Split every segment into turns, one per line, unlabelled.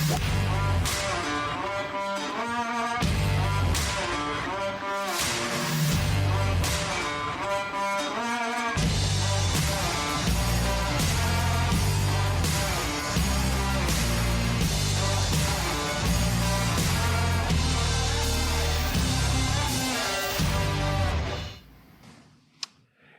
Hey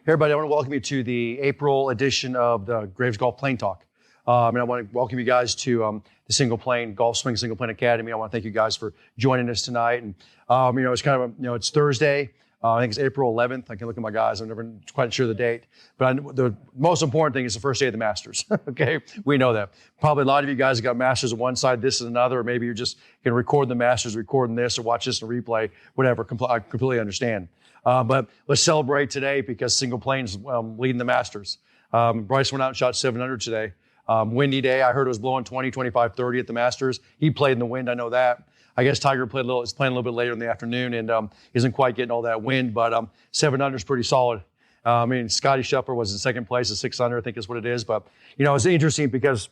everybody, I want to welcome you to the April edition of the Graves Golf Plane Talk. And I want to welcome you guys to the Single Plane Golf Swing Single Plane Academy. I want to thank you guys for joining us tonight. And it's kind of it's Thursday. I think it's April 11th. I can look at my guys. I'm never quite sure the date. But the most important thing is the first day of the Masters. Okay, we know that. Probably a lot of you guys have got Masters on one side, this is another, or maybe you're just going to record the Masters, recording this, or watch this in a replay, whatever. I completely understand. But let's celebrate today because Single Plane's leading the Masters. Bryce went out and shot 700 today. Windy day. I heard it was blowing 20, 25, 30 at the Masters. He played in the wind. I know that. I guess Tiger is playing a little bit later in the afternoon and isn't quite getting all that wind, but 700 is pretty solid. Scotty Scheffler was in second place at 600, I think is what it is. But, it's interesting because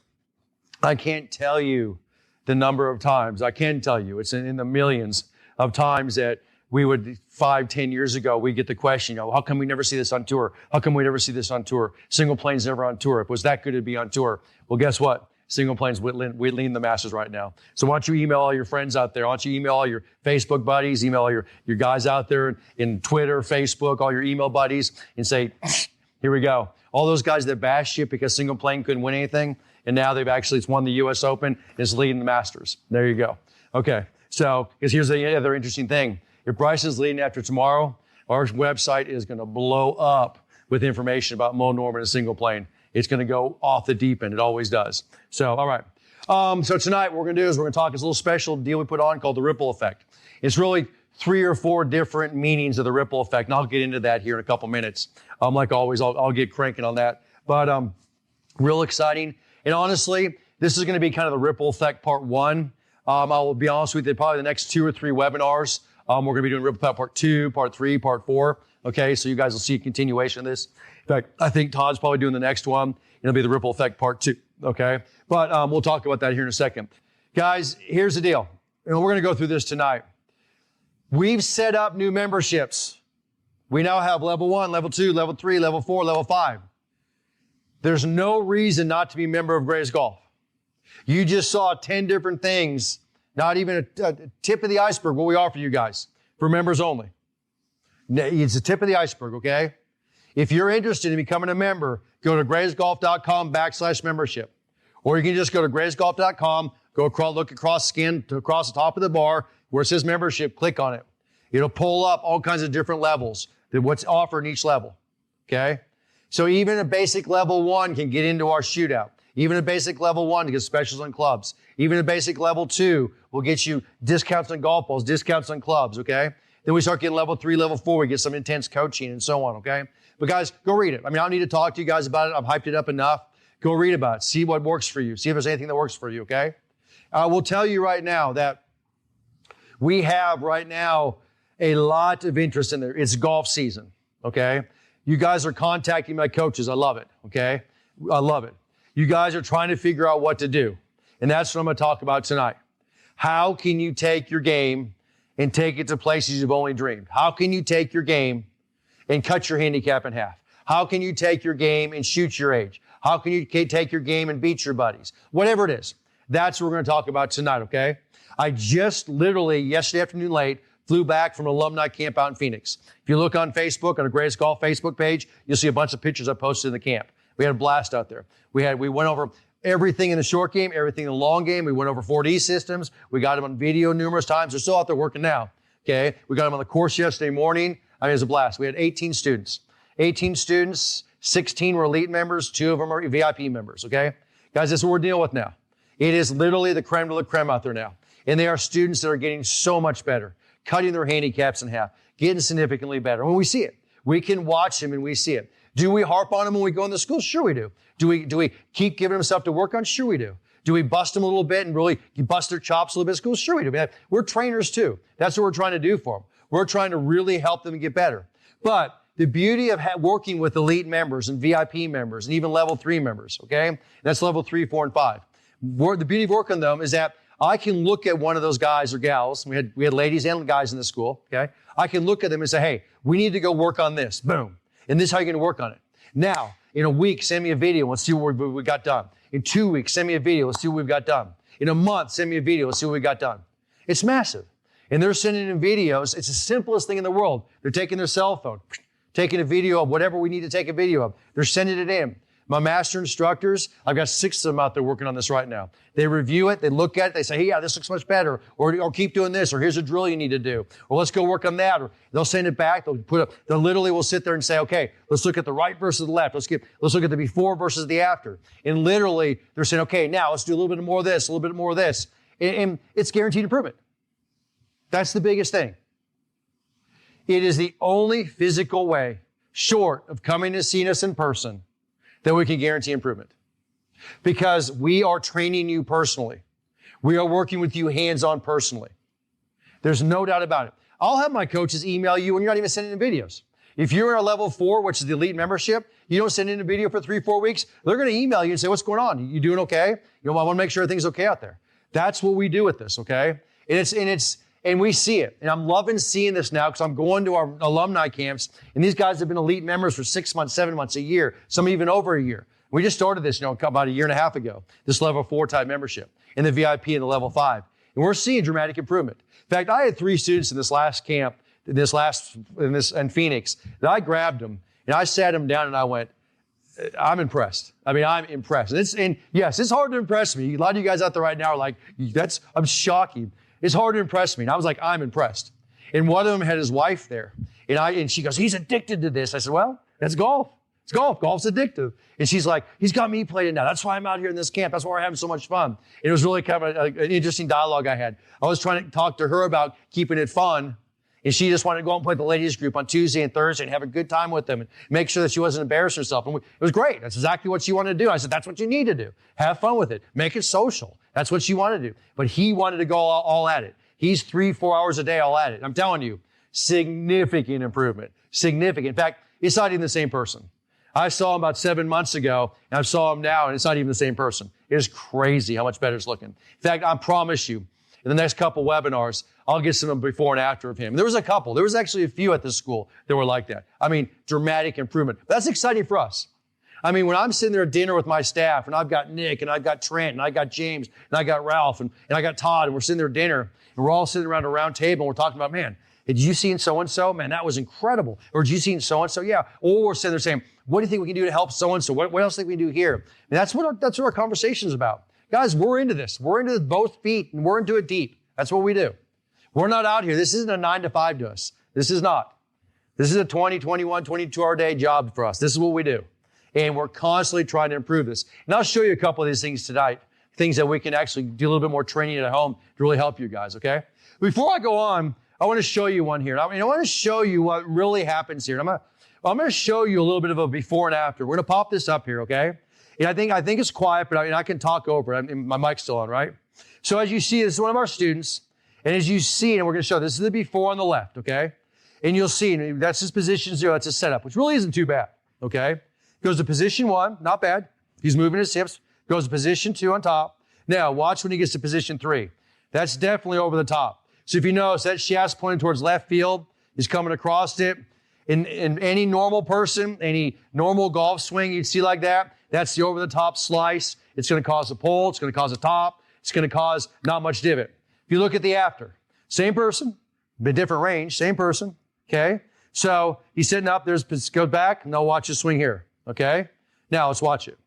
I can't tell you the number of times. I can tell you it's in the millions of times that we would 5-10 years ago, we get the question, how come we never see this on tour? How come we never see this on tour? Single Plane's never on tour. If it was that good to be on tour. Well, guess what? Single Plane's leading the Masters right now. So why don't you email all your friends out there? Why don't you email all your Facebook buddies, email all your guys out there in Twitter, Facebook, all your email buddies and say, here we go. All those guys that bashed you because Single Plane couldn't win anything, and now they've actually won the U.S. Open and is leading the Masters. There you go. Okay, so because here's the other interesting thing. If Bryce is leading after tomorrow, our website is going to blow up with information about Moe Norman and Single Plane. It's going to go off the deep end. It always does. So, all right. So tonight what we're going to do is we're going to talk this little special deal we put on called the ripple effect. It's really 3 or 4 different meanings of the ripple effect, and I'll get into that here in a couple minutes. Like always, I'll get cranking on that. But real exciting. And honestly, this is going to be kind of the ripple effect part 1. I will be honest with you, probably the next 2 or 3 webinars. We're going to be doing Ripple Effect Part 2, Part 3, Part 4. Okay, so you guys will see a continuation of this. In fact, I think Todd's probably doing the next one. It'll be the Ripple Effect Part 2. Okay, but we'll talk about that here in a second. Guys, here's the deal. And we're going to go through this tonight. We've set up new memberships. We now have Level 1, Level 2, Level 3, Level 4, Level 5. There's no reason not to be a member of Graves Golf. You just saw 10 different things. Not even a tip of the iceberg, what we offer you guys, for members only. It's a tip of the iceberg, okay? If you're interested in becoming a member, go to gravesgolf.com/membership. Or you can just go to gravesgolf.com, scan across the top of the bar where it says membership, click on it. It'll pull up all kinds of different levels, what's offered in each level, okay? So even a basic level 1 can get into our shootout. Even a basic level 1 to get specials on clubs. Even a basic level 2 will get you discounts on golf balls, discounts on clubs, okay? Then we start getting level 3, level 4, we get some intense coaching and so on, okay? But guys, go read it. I don't need to talk to you guys about it. I've hyped it up enough. Go read about it. See what works for you. See if there's anything that works for you, okay? I will tell you right now that we have right now a lot of interest in there. It's golf season, okay? You guys are contacting my coaches. I love it, okay? I love it. You guys are trying to figure out what to do. And that's what I'm going to talk about tonight. How can you take your game and take it to places you've only dreamed? How can you take your game and cut your handicap in half? How can you take your game and shoot your age? How can you take your game and beat your buddies? Whatever it is. That's what we're going to talk about tonight, okay? I just literally, yesterday afternoon late, flew back from an alumni camp out in Phoenix. If you look on Facebook, on the Greatest Golf Facebook page, you'll see a bunch of pictures I posted in the camp. We had a blast out there. We went over everything in the short game, everything in the long game. We went over 4D systems. We got them on video numerous times. They're still out there working now. Okay. We got them on the course yesterday morning. It was a blast. We had 18 students. 18 students, 16 were elite members, 2 of them are VIP members. Okay. Guys, this is what we're dealing with now. It is literally the creme de la creme out there now. And they are students that are getting so much better, cutting their handicaps in half, getting significantly better. When we see it, we can watch them and we see it. Do we harp on them when we go in the school? Sure we do. Do we keep giving them stuff to work on? Sure we do. Do we bust them a little bit and really bust their chops a little bit at school? Sure we do. We're trainers too. That's what we're trying to do for them. We're trying to really help them get better. But the beauty of working with elite members and VIP members and even level 3 members, okay? That's level 3, 4, and 5. The beauty of working on them is that I can look at one of those guys or gals. We had ladies and guys in the school. Okay. I can look at them and say, hey, we need to go work on this. Boom. And this is how you're going to work on it. Now, in a week, send me a video. Let's see what we got done. In 2 weeks, send me a video. Let's see what we've got done. In a month, send me a video. Let's see what we got done. It's massive. And they're sending in videos. It's the simplest thing in the world. They're taking their cell phone, taking a video of whatever we need to take a video of. They're sending it in. My master instructors, I've got 6 of them out there working on this right now. They review it, they look at it, they say, hey, yeah, this looks much better, or keep doing this, or here's a drill you need to do, or let's go work on that, or they'll send it back, they literally will sit there and say, okay, let's look at the right versus the left, let's look at the before versus the after. And literally, they're saying, okay, now let's do a little bit more of this, a little bit more of this. And it's guaranteed improvement. That's the biggest thing. It is the only physical way, short of coming to see us in person, that we can guarantee improvement. Because we are training you personally. We are working with you hands-on personally. There's no doubt about it. I'll have my coaches email you when you're not even sending in videos. If you're in a level 4, which is the elite membership, you don't send in a video for 3-4 weeks, they're going to email you and say, what's going on? You doing okay? I want to make sure everything's okay out there. That's what we do with this, okay? And we see it. And I'm loving seeing this now because I'm going to our alumni camps, and these guys have been elite members for 6 months, 7 months, a year, some even over a year. We just started this, about a year and a half ago, this level 4 type membership, and the VIP and the level 5. And we're seeing dramatic improvement. In fact, I had 3 students in this last camp, in Phoenix, that I grabbed them, and I sat them down and I went, I'm impressed. I'm impressed. And yes, it's hard to impress me. A lot of you guys out there right now are like, I'm shocking. It's hard to impress me. And I was like, I'm impressed. And one of them had his wife there. And she goes, he's addicted to this. I said, well, that's golf. It's golf. Golf's addictive. And she's like, he's got me playing now. That's why I'm out here in this camp. That's why we're having so much fun. And it was really kind of an interesting dialogue I had. I was trying to talk to her about keeping it fun. And she just wanted to go out and play the ladies group on Tuesday and Thursday and have a good time with them and make sure that she wasn't embarrassing herself. And it was great. That's exactly what she wanted to do. I said, that's what you need to do. Have fun with it. Make it social. That's what you want to do. But he wanted to go all at it. He's 3-4 hours a day all at it. I'm telling you, significant improvement. Significant. In fact, it's not even the same person. I saw him about 7 months ago, and I saw him now, and it's not even the same person. It is crazy how much better it's looking. In fact, I promise you, in the next couple webinars, I'll get some before and after of him. There was a couple. There was actually a few at this school that were like that. Dramatic improvement. That's exciting for us. When I'm sitting there at dinner with my staff, and I've got Nick, and I've got Trent, and I got James, and I got Ralph, and I got Todd, and we're sitting there at dinner, and we're all sitting around a round table, and we're talking about, man, did you see so-and-so? Man, that was incredible. Or did you see so-and-so? Yeah. Or we're sitting there saying, what do you think we can do to help so-and-so? What else do you think we can do here? And that's what our conversation is about. Guys, we're into this. We're into both feet, and we're into it deep. That's what we do. We're not out here. This isn't a 9 to 5 to us. This is not. This is a 20, 21, 22-hour day job for us. This is what we do. And we're constantly trying to improve this. And I'll show you a couple of these things tonight, things that we can actually do a little bit more training at home to really help you guys, okay? Before I go on, I want to show you one here. I want to show you what really happens here. I'm going to show you a little bit of a before and after. We're going to pop this up here, okay? And I think it's quiet, but I can talk over it. My mic's still on, right? So as you see, this is one of our students. And as you see, and we're going to show, this is the before on the left, okay? And you'll see, that's his position 0. That's his setup, which really isn't too bad, okay? Goes to position 1, not bad. He's moving his hips. Goes to position 2 on top. Now, watch when he gets to position 3. That's definitely over the top. So if you notice, that shaft's pointing towards left field. He's coming across it. In any normal person, any normal golf swing you'd see like that, that's the over-the-top slice. It's going to cause a pull. It's going to cause a top. It's going to cause not much divot. If you look at the after, same person, but different range, same person, okay? So he's sitting up, go back, and now watch his swing here, okay? Now let's watch it,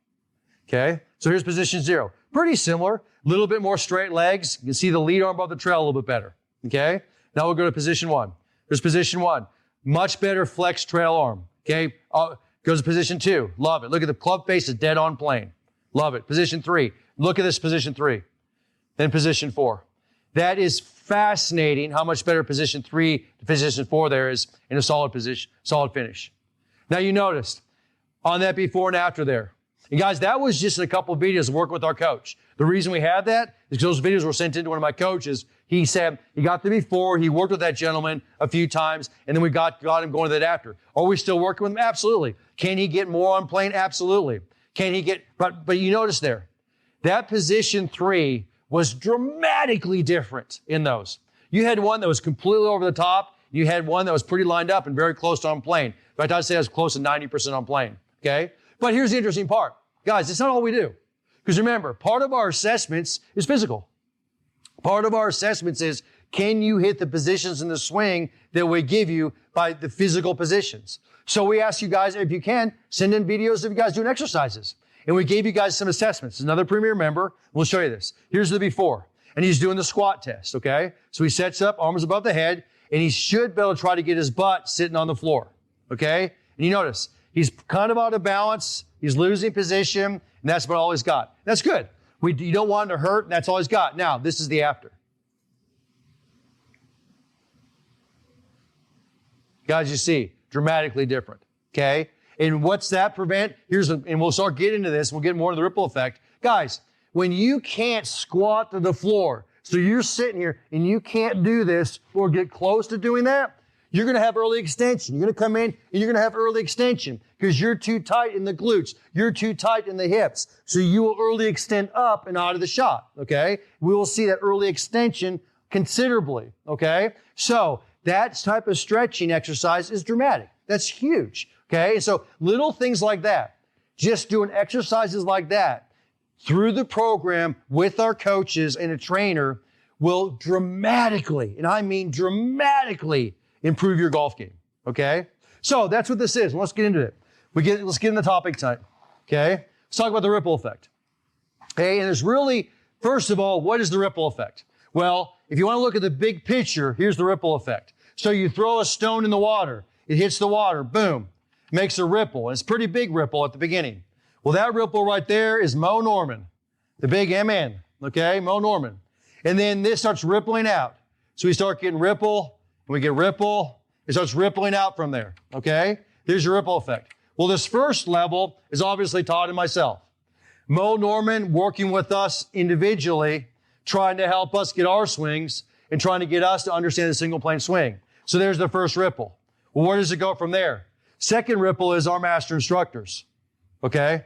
okay? So here's position 0. Pretty similar, a little bit more straight legs. You can see the lead arm above the trail a little bit better, okay? Now we'll go to position 1. There's position 1. Much better flex trail arm, okay? Goes to position 2. Love it. Look at the club face is dead on plane. Love it. Position 3. Look at this position 3. Then position 4. That is fascinating how much better position 3 to position 4 there is in a solid position, solid finish. Now you noticed on that before and after there. And guys, that was just in a couple of videos working with our coach. The reason we had that is because those videos were sent in to one of my coaches. He said he got the before, he worked with that gentleman a few times, and then we got him going to that after. Are we still working with him? Absolutely. Can he get more on plane? Absolutely. Can he get, but you notice there, that position 3 was dramatically different in those. You had one that was completely over the top. You had one that was pretty lined up and very close to on plane. In fact, I'd say it was close to 90% on plane, okay? But here's the interesting part. Guys, it's not all we do. Because remember, part of our assessments is physical. Part of our assessments is, can you hit the positions in the swing that we give you by the physical positions? So we ask you guys, if you can, send in videos of you guys doing exercises. And we gave you guys some assessments. Another Premier member, we'll show you this. Here's the before. And he's doing the squat test, okay? So he sets up, arms above the head, and he should be able to try to get his butt sitting on the floor, okay? And you notice, he's kind of out of balance, he's losing position, and that's about all he's got. That's good. You don't want him to hurt, and that's all he's got. Now, this is the after. Guys, you see, dramatically different, okay? And what's that prevent? And we'll start getting into this, we'll get more into the ripple effect. Guys, when you can't squat to the floor, so you're sitting here and you can't do this or get close to doing that, you're going to have early extension. You're going to come in and you're going to have early extension because you're too tight in the glutes. You're too tight in the hips. So you will early extend up and out of the shot, okay? We will see that early extension considerably, okay? So that type of stretching exercise is dramatic. That's huge, okay? And so little things like that, just doing exercises like that through the program with our coaches and a trainer will dramatically, and I mean dramatically, improve your golf game, okay? So that's what this is. Let's get into it. Let's get in the topic tonight, okay? Let's talk about the ripple effect. Okay, and there's really, first of all, what is the ripple effect? Well, if you want to look at the big picture, here's the ripple effect. So you throw a stone in the water, it hits the water, boom, makes a ripple. And it's a pretty big ripple at the beginning. Well, that ripple right there is Moe Norman, the big MN, okay, Moe Norman. And then this starts rippling out. So we start getting ripple, and we get ripple, it starts rippling out from there, okay? Here's your ripple effect. Well, this first level is obviously Todd and myself. Moe Norman working with us individually, trying to help us get our swings and trying to get us to understand the single plane swing. So there's the first ripple. Well, where does it go from there? Second ripple is our master instructors, okay?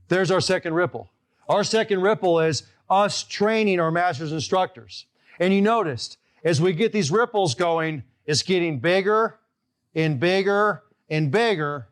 There's our second ripple. Our second ripple is us training our master's instructors. And you noticed, as we get these ripples going, it's getting bigger and bigger and bigger,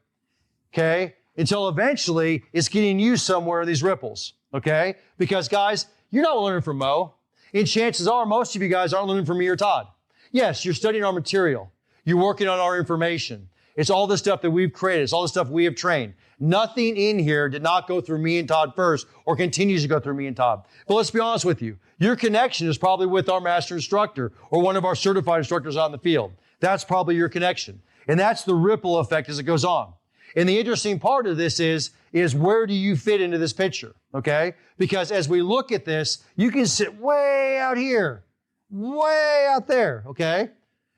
okay? Until eventually it's getting used somewhere in these ripples, okay? Because guys, you're not learning from Moe. And chances are most of you guys aren't learning from me or Todd. Yes, you're studying our material. You're working on our information. It's all the stuff that we've created. It's all the stuff we have trained. Nothing in here did not go through me and Todd first or continues to go through me and Todd. But let's be honest with you. Your connection is probably with our master instructor or one of our certified instructors out in the field. That's probably your connection. And that's the ripple effect as it goes on. And the interesting part of this is where do you fit into this picture, okay? Because as we look at this, you can sit way out here, way out there, okay?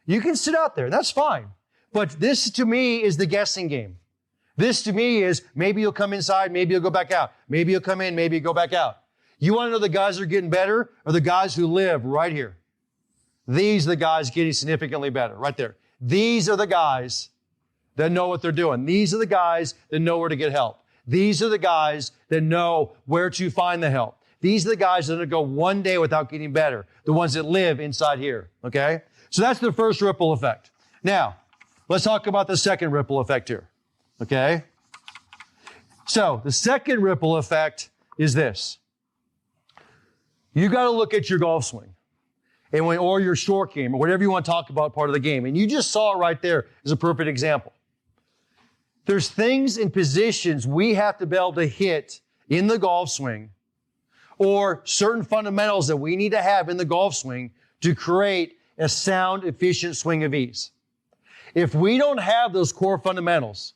You can sit out there, that's fine. But this to me is the guessing game. This to me is maybe you'll come inside, maybe you'll go back out. Maybe you'll come in, maybe you go back out. You want to know the guys that are getting better are the guys who live right here. These are the guys getting significantly better, right there. These are the guys that know what they're doing. These are the guys that know where to get help. These are the guys that know where to find the help. These are the guys that are going to go one day without getting better. The ones that live inside here, okay? So that's the first ripple effect. Now, let's talk about the second ripple effect here, okay? So the second ripple effect is this. You got to look at your golf swing or your short game or whatever you want to talk about part of the game. And you just saw it right there as a perfect example. There's things and positions we have to be able to hit in the golf swing or certain fundamentals that we need to have in the golf swing to create a sound, efficient swing of ease. If we don't have those core fundamentals,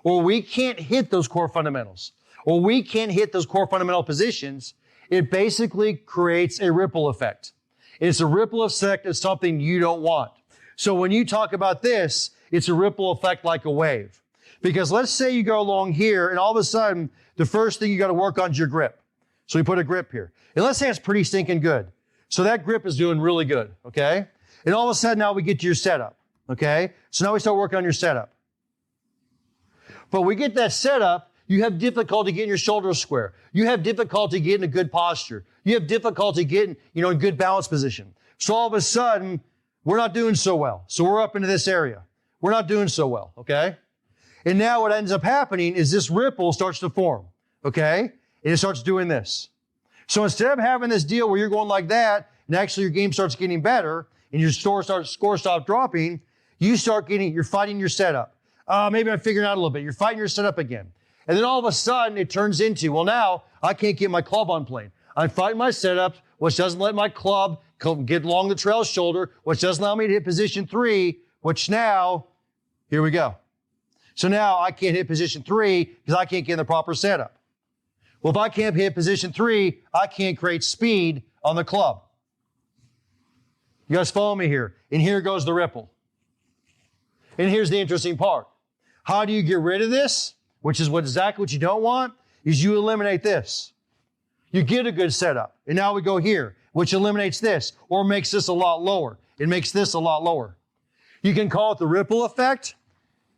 or we can't hit those core fundamentals, or we can't hit those core fundamental positions, it basically creates a ripple effect. It's a ripple effect of something you don't want. So when you talk about this, it's a ripple effect like a wave. Because let's say you go along here and all of a sudden, the first thing you got to work on is your grip. So we put a grip here. And let's say it's pretty stinking good. So that grip is doing really good, okay? And all of a sudden now we get to your setup, okay? So now we start working on your setup. But we get that setup, You have difficulty getting your shoulders square. You have difficulty getting a good posture. You have difficulty getting, in good balance position. So all of a sudden, we're not doing so well. So we're up into this area. We're not doing so well, okay? And now what ends up happening is this ripple starts to form, okay? And it starts doing this. So instead of having this deal where you're going like that, and actually your game starts getting better, and your score stops dropping, you're fighting your setup. Maybe I'm figuring out a little bit. You're fighting your setup again. And then all of a sudden it turns into, well, now I can't get my club on plane. I'm fighting my setup, which doesn't let my club get along the trail shoulder, which doesn't allow me to hit position 3, which now, here we go. So now I can't hit position 3 because I can't get in the proper setup. Well, if I can't hit position 3, I can't create speed on the club. You guys follow me here? And here goes the ripple. And here's the interesting part. How do you get rid of this? Which is exactly what you don't want, is you eliminate this. You get a good setup. And now we go here, which eliminates this, or makes this a lot lower. It makes this a lot lower. You can call it the ripple effect.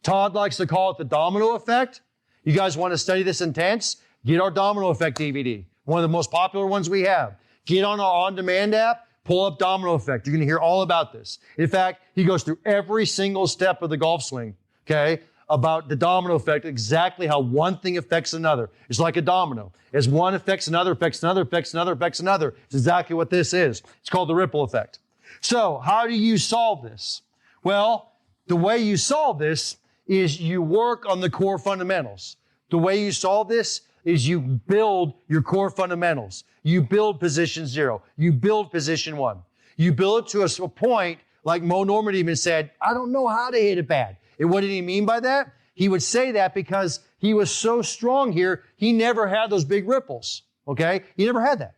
Todd likes to call it the domino effect. You guys want to study this intense? Get our domino effect DVD. One of the most popular ones we have. Get on our on-demand app, pull up domino effect. You're going to hear all about this. In fact, he goes through every single step of the golf swing, okay, about the domino effect, exactly how one thing affects another. It's like a domino. As one affects another, affects another, affects another, affects another. It's exactly what this is. It's called the ripple effect. So how do you solve this? Well, the way you solve this is you work on the core fundamentals. The way you solve this is you build your core fundamentals. You build position 0. You build position 1. You build it to a point, like Moe Norman even said, I don't know how to hit it bad. And what did he mean by that? He would say that because he was so strong here, he never had those big ripples, okay? He never had that.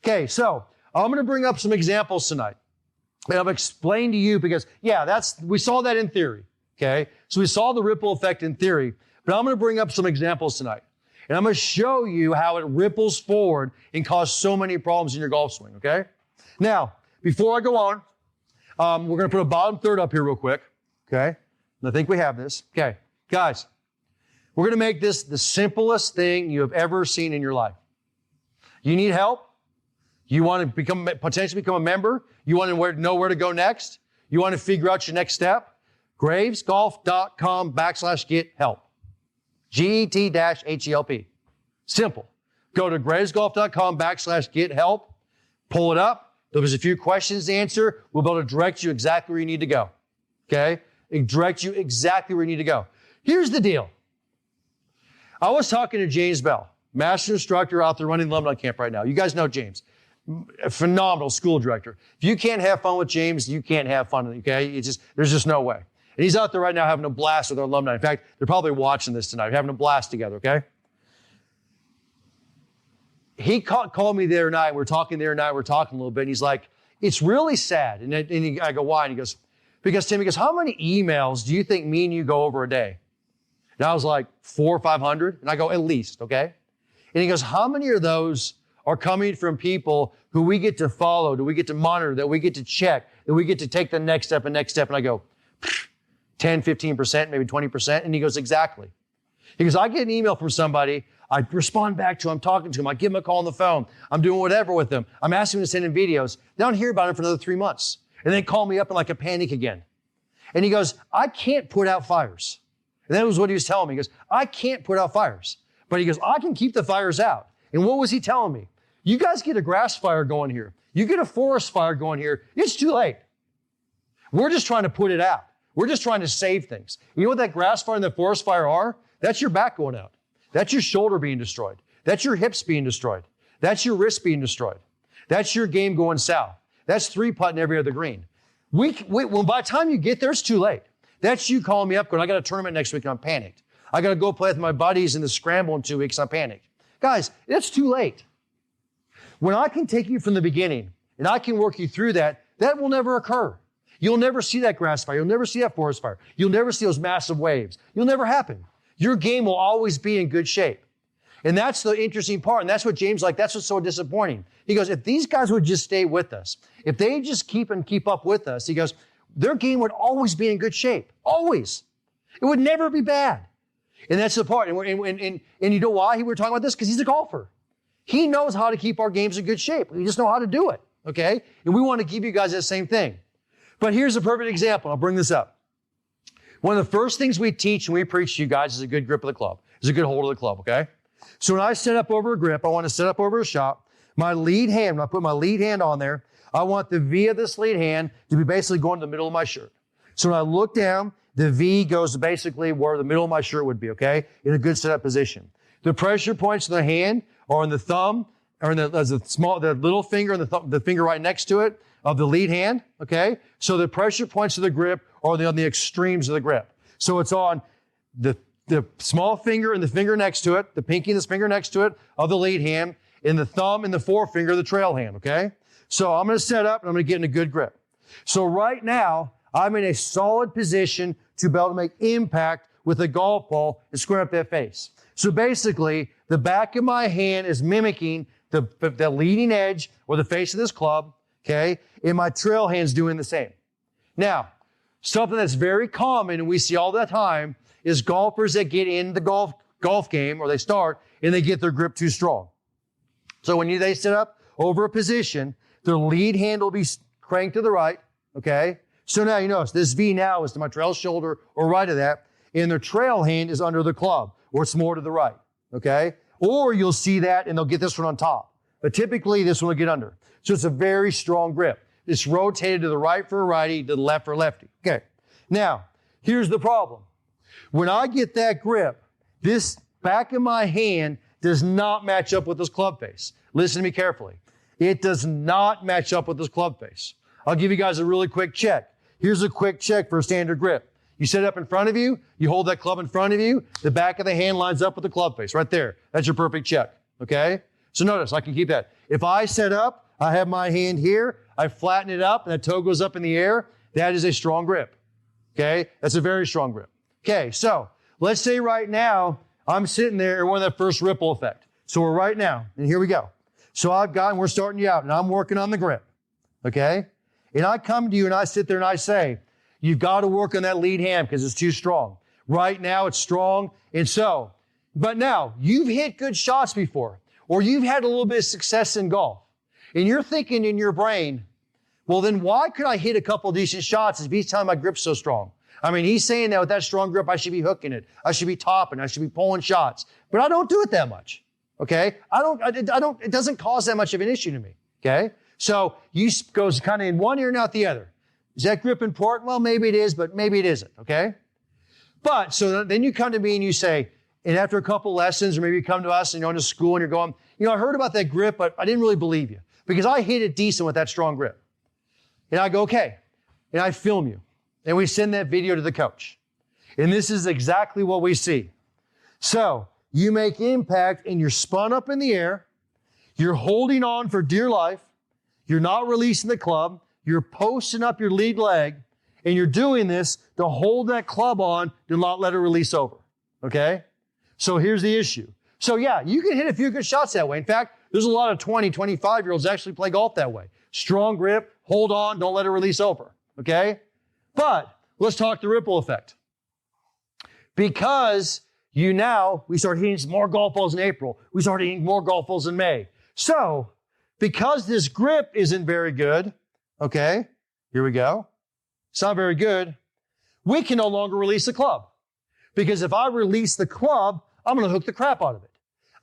Okay, so I'm going to bring up some examples tonight. And I'll explain to you because, we saw that in theory, okay? So we saw the ripple effect in theory, but I'm going to bring up some examples tonight. And I'm going to show you how it ripples forward and causes so many problems in your golf swing, okay? Now, before I go on, we're going to put a bottom third up here real quick, okay? And I think we have this. Okay, guys, we're going to make this the simplest thing you have ever seen in your life. You need help? You want to potentially become a member? You want to know where to go next? You want to figure out your next step? gravesgolf.com/get-help. GET-HELP. Simple. Go to gravesgolf.com/get-help. Pull it up. There's a few questions to answer. We'll be able to direct you exactly where you need to go. Okay? And direct you exactly where you need to go. Here's the deal. I was talking to James Bell, master instructor out there running the alumni camp right now. You guys know James. A phenomenal school director. If you can't have fun with James, you can't have fun, okay? There's just no way. And he's out there right now having a blast with our alumni. In fact, they're probably watching this tonight, having a blast together, okay? He called me the other night. We're talking a little bit, and he's like, it's really sad. I go, why? And he goes, because Tim, how many emails do you think me and you go over a day? And I was like, 400 or 500. And I go, at least, okay? And he goes, how many of those are coming from people who we get to follow, that we get to monitor, that we get to check, that we get to take the next step and next step? And I go, 10, 15%, maybe 20%. And he goes, exactly. He goes, I get an email from somebody. I respond back to him, I'm talking to him. I give him a call on the phone. I'm doing whatever with them. I'm asking him to send in videos. They don't hear about him for another 3 months. And they call me up in like a panic again. And he goes, I can't put out fires. And that was what he was telling me. He goes, I can't put out fires. But he goes, I can keep the fires out. And what was he telling me? You guys get a grass fire going here. You get a forest fire going here. It's too late. We're just trying to put it out. We're just trying to save things. You know what that grass fire and the forest fire are? That's your back going out. That's your shoulder being destroyed. That's your hips being destroyed. That's your wrist being destroyed. That's your game going south. That's 3-putting every other green. By the time you get there, it's too late. That's you calling me up going, I got a tournament next week and I'm panicked. I got to go play with my buddies in the scramble in 2 weeks. I'm panicked. Guys, it's too late. When I can take you from the beginning and I can work you through that, that will never occur. You'll never see that grass fire. You'll never see that forest fire. You'll never see those massive waves. You'll never happen. Your game will always be in good shape. And that's the interesting part. And that's what James that's what's so disappointing. He goes, if these guys would just stay with us, if they just keep up with us, he goes, their game would always be in good shape. Always. It would never be bad. And that's the part. And you know why we're talking about this? Because he's a golfer. He knows how to keep our games in good shape. We just know how to do it, okay? And we want to give you guys that same thing. But here's a perfect example. I'll bring this up. One of the first things we teach and we preach to you guys is a good grip of the club, is a good hold of the club, okay? So when I set up over a grip, I want to set up over a shot. My lead hand, when I put my lead hand on there, I want the V of this lead hand to be basically going to the middle of my shirt. So when I look down, the V goes to basically where the middle of my shirt would be, okay? In a good setup position. The pressure points of the hand are in the thumb, or in the little finger and the finger right next to it of the lead hand, okay? So the pressure points of the grip are on the extremes of the grip. So it's on the small finger and the finger next to it, the pinky and the finger next to it of the lead hand, and the thumb and the forefinger of the trail hand, okay? So I'm going to set up and I'm going to get in a good grip. So right now, I'm in a solid position to be able to make impact with a golf ball and square up that face. So basically, the back of my hand is mimicking the leading edge or the face of this club, okay? And my trail hand's doing the same. Now, something that's very common and we see all the time is golfers that get in the golf game, or they start, and they get their grip too strong. So when they set up over a position, their lead hand will be cranked to the right, okay? So now you notice this V now is to my trail shoulder or right of that, and their trail hand is under the club, or it's more to the right, okay? Or you'll see that and they'll get this one on top. But typically this one will get under. So it's a very strong grip. It's rotated to the right for a righty, to the left for a lefty. Okay. Now, here's the problem. When I get that grip, this back of my hand does not match up with this club face. Listen to me carefully. It does not match up with this club face. I'll give you guys a really quick check. Here's a quick check for a standard grip. You set it up in front of you, you hold that club in front of you, the back of the hand lines up with the club face, right there. That's your perfect check, okay? So notice, I can keep that. If I set up, I have my hand here, I flatten it up, and that toe goes up in the air, that is a strong grip, okay? That's a very strong grip. Okay, so let's say right now, I'm sitting there in one of that first ripple effect. So we're right now, and here we go. So and we're starting you out, and I'm working on the grip, okay? And I come to you and I sit there and I say, you've got to work on that lead hand because it's too strong. Right now it's strong. And so, but now you've hit good shots before, or you've had a little bit of success in golf. And you're thinking in your brain, well, then why could I hit a couple decent shots if he's telling my grip's so strong? I mean, he's saying that with that strong grip, I should be hooking it. I should be topping. I should be pulling shots. But I don't do it that much. Okay. It doesn't cause that much of an issue to me. Okay. So you goes kind of in one ear and out the other. Is that grip important? Well, maybe it is, but maybe it isn't, okay? But, so then you come to me and you say, and after a couple lessons, or maybe you come to us and you're going to school and you're going, I heard about that grip, but I didn't really believe you because I hit it decent with that strong grip. And I go, okay. And I film you. And we send that video to the coach. And this is exactly what we see. So, you make impact and you're spun up in the air. You're holding on for dear life. You're not releasing the club. You're posting up your lead leg, and you're doing this to hold that club on to not let it release over, okay? So here's the issue. So yeah, you can hit a few good shots that way. In fact, there's a lot of 20, 25-year-olds actually play golf that way. Strong grip, hold on, don't let it release over, okay? But let's talk the ripple effect. Because we start hitting some more golf balls in April. We start hitting more golf balls in May. So because this grip isn't very good, okay, here we go. It's not very good. We can no longer release the club. Because if I release the club, I'm going to hook the crap out of it.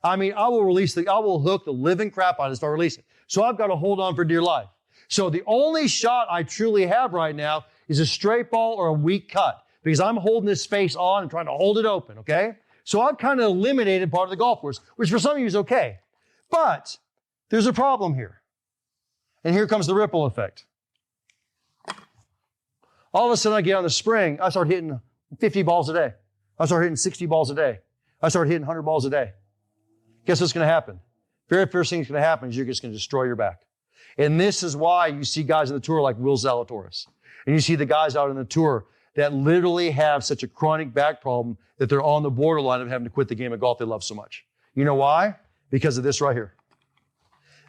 I mean, I will hook the living crap out of it if I release it. So I've got to hold on for dear life. So the only shot I truly have right now is a straight ball or a weak cut because I'm holding this face on and trying to hold it open, okay? So I've kind of eliminated part of the golf course, which for some of you is okay. But there's a problem here. And here comes the ripple effect. All of a sudden I get on the spring, I start hitting 50 balls a day. I start hitting 60 balls a day. I start hitting 100 balls a day. Guess what's going to happen? Very first thing that's going to happen is you're just going to destroy your back. And this is why you see guys on the tour like Will Zalatoris. And you see the guys out on the tour that literally have such a chronic back problem that they're on the borderline of having to quit the game of golf they love so much. You know why? Because of this right here.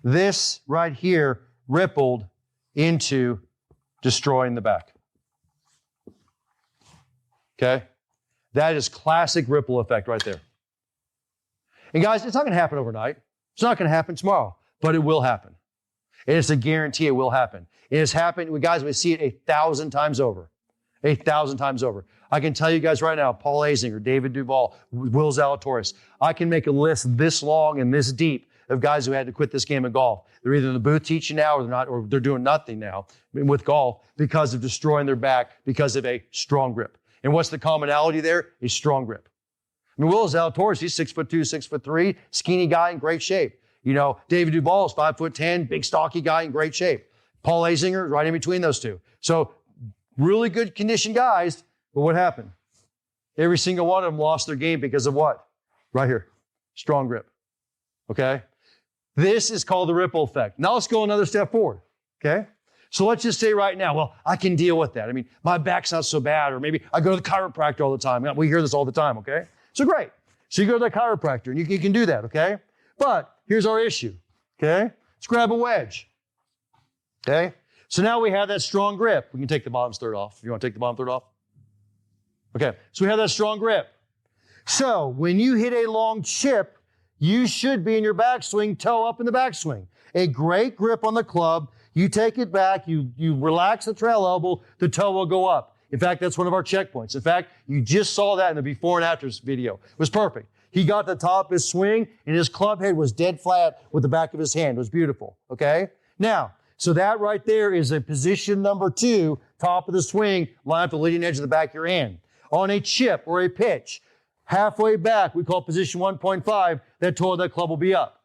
This right here rippled into destroying the back. Okay? That is classic ripple effect right there. And guys, it's not going to happen overnight. It's not going to happen tomorrow, but it will happen. And it's a guarantee it will happen. It has happened, guys, we see it 1,000 times over. 1,000 times over. I can tell you guys right now, Paul Azinger, David Duval, Will Zalatoris, I can make a list this long and this deep of guys who had to quit this game of golf. They're either in the booth teaching now or they're not, or they're doing nothing now with golf because of destroying their back because of a strong grip. And what's the commonality there? A strong grip. I mean, Will Zalatoris, he's 6'2", 6'3", skinny guy in great shape. You know, David Duval is 5'10", big stocky guy in great shape. Paul Azinger, right in between those two. So really good conditioned guys, but what happened? Every single one of them lost their game because of what? Right here, strong grip, okay? This is called the ripple effect. Now let's go another step forward, okay? So let's just say right now, well, I can deal with that. I mean, my back's not so bad, or maybe I go to the chiropractor all the time. We hear this all the time, okay? So great. So you go to the chiropractor, and you can do that, okay? But here's our issue, okay? Let's grab a wedge, okay? So now we have that strong grip. We can take the bottom third off. You want to take the bottom third off? Okay, so we have that strong grip. So when you hit a long chip, you should be in your backswing, toe up in the backswing. A great grip on the club. You take it back, you relax the trail elbow, the toe will go up. In fact, that's one of our checkpoints. In fact, you just saw that in the before and after video. It was perfect. He got the top of his swing, and his club head was dead flat with the back of his hand. It was beautiful, okay? Now, so that right there is a position number 2, top of the swing, line up the leading edge of the back of your hand. On a chip or a pitch, halfway back, we call position 1.5, that toe of that club will be up.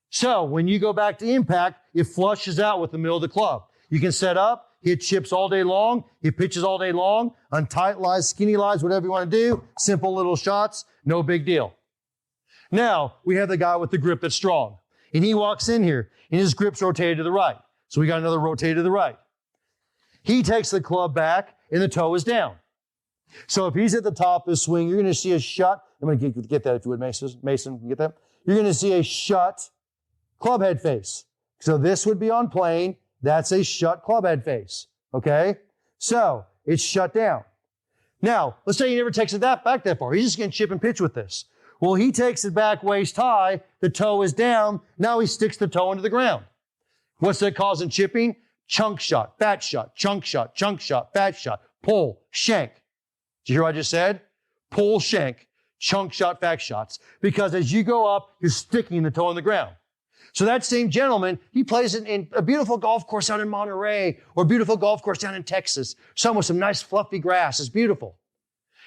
So when you go back to impact, it flushes out with the middle of the club. You can set up, hit chips all day long, hit pitches all day long, on tight lies, skinny lies, whatever you want to do, simple little shots, no big deal. Now, we have the guy with the grip that's strong. And he walks in here, and his grip's rotated to the right. So we got another rotated to the right. He takes the club back, and the toe is down. So if he's at the top of his swing, you're going to see a shut. I'm going to get that if you would, Mason, get that? You're going to see a shut club head face. So this would be on plane. That's a shut club head face. Okay? So it's shut down. Now, let's say he never takes it back that far. He's just going to chip and pitch with this. Well, he takes it back waist high. The toe is down. Now he sticks the toe into the ground. What's that causing chipping? Chunk shot, fat shot, chunk shot, fat shot, pull, shank. Did you hear what I just said? Pull, shank, chunk shot, fat shots. Because as you go up, you're sticking the toe on the ground. So that same gentleman, he plays in a beautiful golf course out in Monterey or a beautiful golf course down in Texas. Some with some nice fluffy grass. It's beautiful.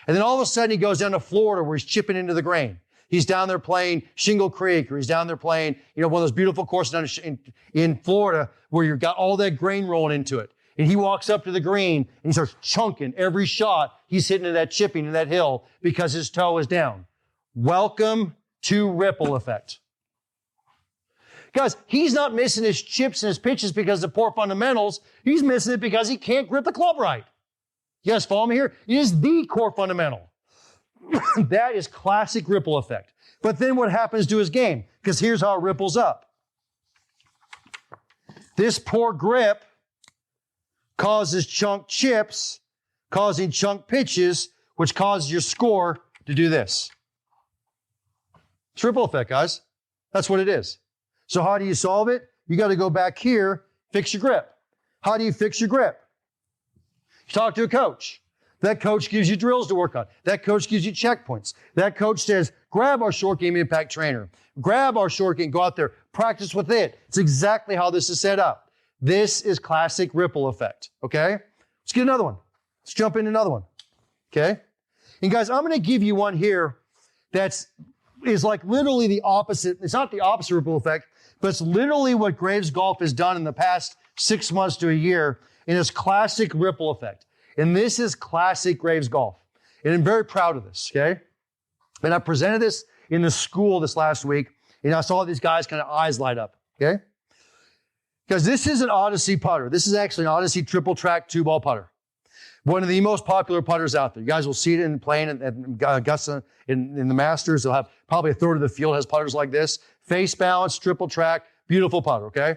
And then all of a sudden he goes down to Florida where he's chipping into the grain. He's down there playing Shingle Creek, or he's down there playing, one of those beautiful courses down in Florida where you've got all that grain rolling into it. And he walks up to the green and he starts chunking every shot. He's hitting to that chipping to that hill because his toe is down. Welcome to ripple effect. Guys, he's not missing his chips and his pitches because of poor fundamentals. He's missing it because he can't grip the club right. You guys follow me here? It is the core fundamental. That is classic ripple effect. But then what happens to his game? Because here's how it ripples up. This poor grip causes chunk chips, causing chunk pitches, which causes your score to do this. It's ripple effect, guys. That's what it is. So how do you solve it? You got to go back here, fix your grip. How do you fix your grip? You talk to a coach. That coach gives you drills to work on. That coach gives you checkpoints. That coach says, grab our short game impact trainer. Grab our short game, go out there, practice with it. It's exactly how this is set up. This is classic ripple effect, okay? Let's get another one. Let's jump into another one, okay? And guys, I'm going to give you one here is like literally the opposite. It's not the opposite ripple effect, but it's literally what Graves Golf has done in the past 6 months to a year, and it's classic ripple effect. And this is classic Graves Golf. And I'm very proud of this, okay? And I presented this in the school this last week, and I saw these guys kind of eyes light up, okay? Because this is an Odyssey putter. This is actually an Odyssey triple track 2-ball putter. One of the most popular putters out there. You guys will see it in playing at Augusta in the Masters. They'll have probably a third of the field has putters like this. Face balance, triple track, beautiful putter, okay?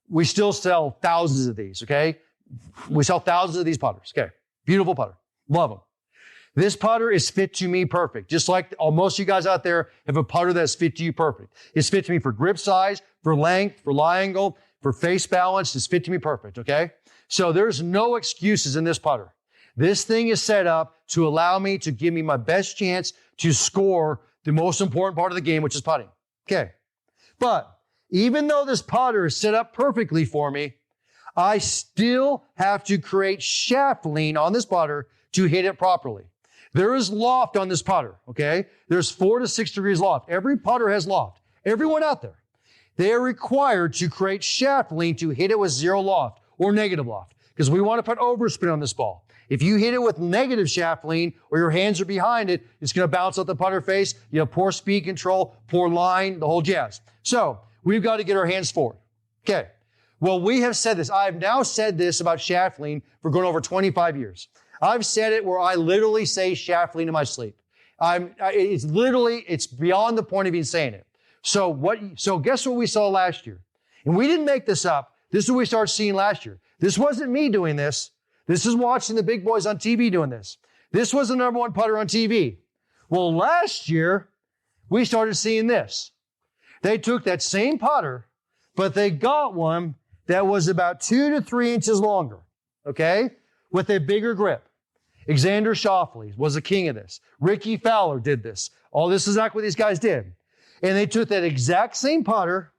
We still sell thousands of these, okay? We sell thousands of these putters, okay? Beautiful putter. Love them. This putter is fit to me perfect. Just like most of you guys out there have a putter that's fit to you perfect. It's fit to me for grip size, for length, for lie angle, for face balance. It's fit to me perfect, okay? So there's no excuses in this putter. This thing is set up to allow me to give me my best chance to score the most important part of the game, which is putting. Okay. But even though this putter is set up perfectly for me, I still have to create shaft lean on this putter to hit it properly. There is loft on this putter, okay? There's 4 to 6 degrees loft. Every putter has loft. Everyone out there. They are required to create shaft lean to hit it with 0 loft or negative loft because we want to put overspin on this ball. If you hit it with negative shaft lean or your hands are behind it, it's going to bounce out the putter face. You have poor speed control, poor line, the whole jazz. So we've got to get our hands forward. Okay. Well, we have said this. I've now said this about shaft lean for going over 25 years. I've said it where I literally say shaft lean in my sleep. It's beyond the point of even saying it. So guess what we saw last year? And we didn't make this up. This is what we started seeing last year. This wasn't me doing this. This is watching the big boys on TV doing this. This was the #1 putter on TV. Well, last year, we started seeing this. They took that same putter, but they got one that was about 2 to 3 inches longer, okay, with a bigger grip. Xander Schauffele was the king of this. Ricky Fowler did this. All this is exactly what these guys did. And they took that exact same putter,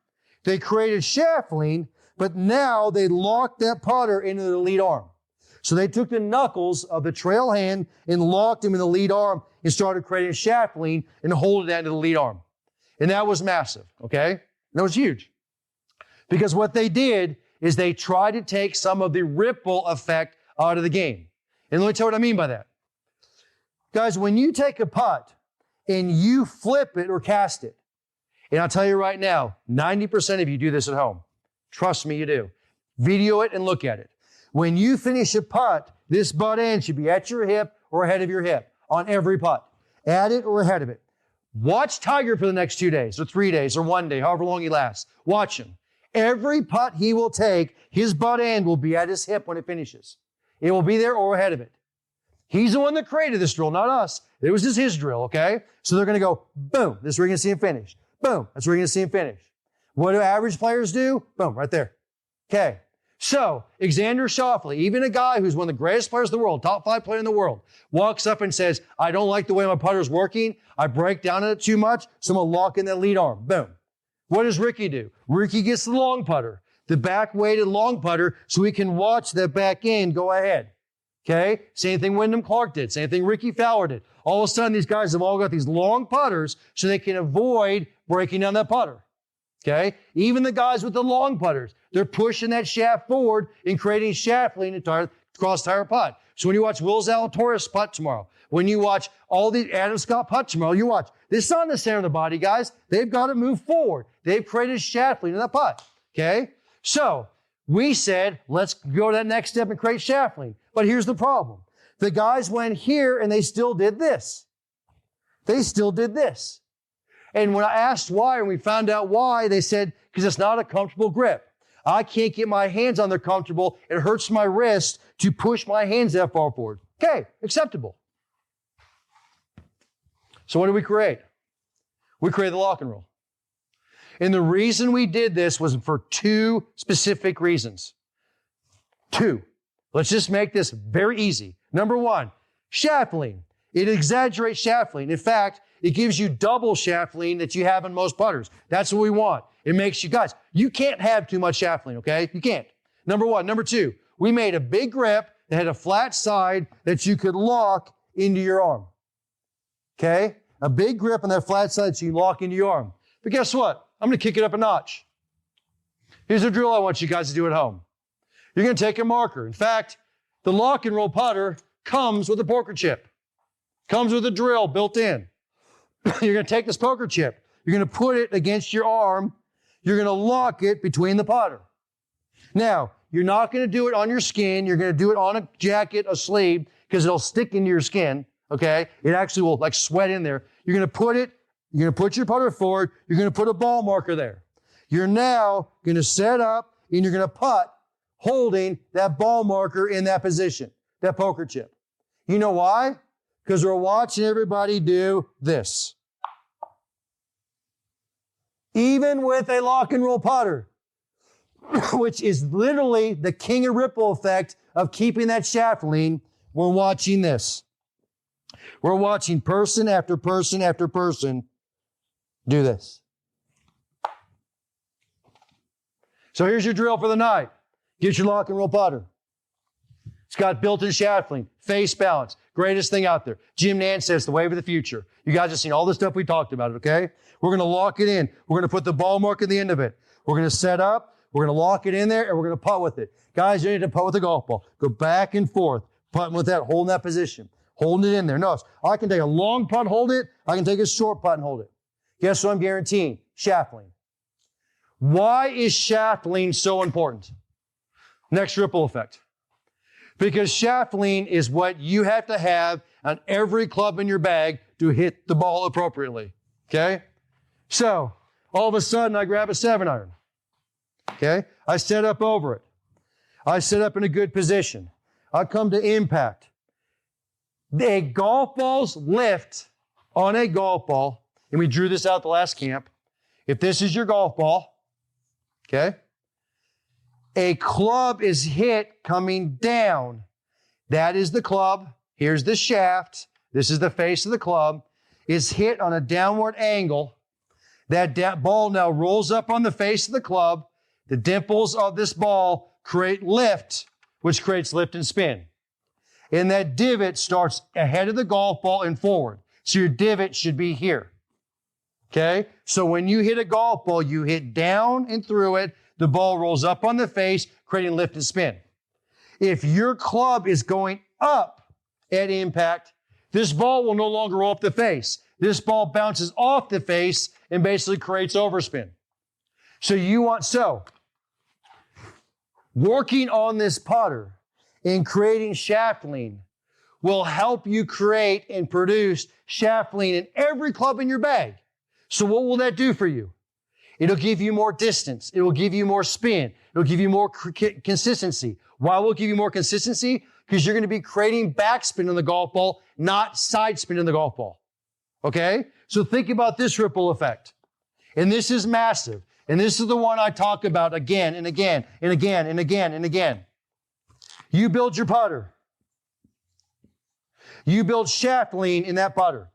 they created shaft lean, but now they locked that putter into the lead arm. So they took the knuckles of the trail hand and locked them in the lead arm and started creating shaft lean and holding that into the lead arm. And that was massive, okay? And that was huge. Because what they did is they tried to take some of the ripple effect out of the game. And let me tell you what I mean by that. Guys, when you take a putt and you flip it or cast it, and I'll tell you right now, 90% of you do this at home. Trust me, you do. Video it and look at it. When you finish a putt, this butt end should be at your hip or ahead of your hip on every putt. At it or ahead of it. Watch Tiger for the next 2 days or 3 days or 1 day, however long he lasts. Watch him. Every putt he will take, his butt end will be at his hip when it finishes. It will be there or ahead of it. He's the one that created this drill, not us. It was just his drill, okay? So they're going to go, boom, this is where you're going to see him finish. Boom, that's where you're going to see him finish. What do average players do? Boom, right there. Okay. So, Xander Schauffele, even a guy who's one of the greatest players in the world, top 5 player in the world, walks up and says, I don't like the way my putter's working. I break down on it too much, so I'm going to lock in that lead arm. Boom. What does Ricky do? Ricky gets the long putter, the back-weighted long putter, so he can watch that back end go ahead. Okay? Same thing Wyndham Clark did. Same thing Ricky Fowler did. All of a sudden, these guys have all got these long putters so they can avoid breaking down that putter. Okay? Even the guys with the long putters, they're pushing that shaft forward and creating shaft lean across the entire putt. So when you watch Will Zalatoris putt tomorrow, when you watch all the Adam Scott putt tomorrow, you watch. This is on the center of the body, guys. They've got to move forward. They've created shaft lean in that putt. Okay? So we said, let's go to that next step and create shaft lean. But here's the problem. The guys went here and they still did this. They still did this. And when I asked why and we found out why, they said, because it's not a comfortable grip. I can't get my hands on there comfortable. It hurts my wrist to push my hands that far forward. Okay, acceptable. So what did we create? We created the lock and roll. And the reason we did this was for 2 specific reasons. 2. Let's just make this very easy. Number 1, shaft lean. It exaggerates shaft lean. In fact, it gives you double shaft lean that you have in most putters. That's what we want. It makes you, guys, you can't have too much shaft lean, okay? You can't. Number 1. Number 2, we made a big grip that had a flat side that you could lock into your arm. Okay? A big grip on that flat side so you lock into your arm. But guess what? I'm going to kick it up a notch. Here's a drill I want you guys to do at home. You're going to take a marker. In fact, the lock and roll putter comes with a poker chip. Comes with a drill built in. You're going to take this poker chip. You're going to put it against your arm. You're going to lock it between the putter. Now, you're not going to do it on your skin. You're going to do it on a jacket, a sleeve, because it'll stick into your skin, okay? It actually will like sweat in there. You're going to put your putter forward. You're going to put a ball marker there. You're now going to set up and you're going to putt holding that ball marker in that position, that poker chip. You know why? Because we're watching everybody do this. Even with a lock and roll putter, which is literally the king of ripple effect of keeping that shaft lean, we're watching this. We're watching person after person after person do this. So here's your drill for the night. Get your lock and roll putter. It's got built-in shaft lean, face balance, greatest thing out there. Jim Nance says the wave of the future. You guys have seen all the stuff we talked about, okay? We're going to lock it in. We're going to put the ball mark at the end of it. We're going to set up. We're going to lock it in there, and we're going to putt with it. Guys, you need to putt with the golf ball. Go back and forth, putting with that, holding that position, holding it in there. Notice, I can take a long putt, hold it. I can take a short putt and hold it. Guess what I'm guaranteeing? Shaft lean. Why is shaft lean so important? Next ripple effect. Because shaft lean is what you have to have on every club in your bag to hit the ball appropriately. Okay? So, all of a sudden, I grab a 7-iron. Okay? I set up over it. I set up in a good position. I come to impact. A golf ball's lift on a golf ball, and we drew this out the last camp. If this is your golf ball, okay? A club is hit coming down. That is the club. Here's the shaft. This is the face of the club. It's hit on a downward angle. That ball now rolls up on the face of the club. The dimples of this ball create lift, which creates lift and spin. And that divot starts ahead of the golf ball and forward. So your divot should be here. Okay? So when you hit a golf ball, you hit down and through it. The ball rolls up on the face, creating lift and spin. If your club is going up at impact, this ball will no longer roll up the face. This ball bounces off the face and basically creates overspin. So working on this putter and creating shaft lean will help you create and produce shaft lean in every club in your bag. So what will that do for you? It'll give you more distance. It will give you more spin. It'll give you more consistency. Why will it give you more consistency? Because you're going to be creating backspin on the golf ball, not side spin in the golf ball. Okay? So think about this ripple effect. And this is massive. And this is the one I talk about again and again and again and again and again. You build your putter. You build shaft lean in that putter.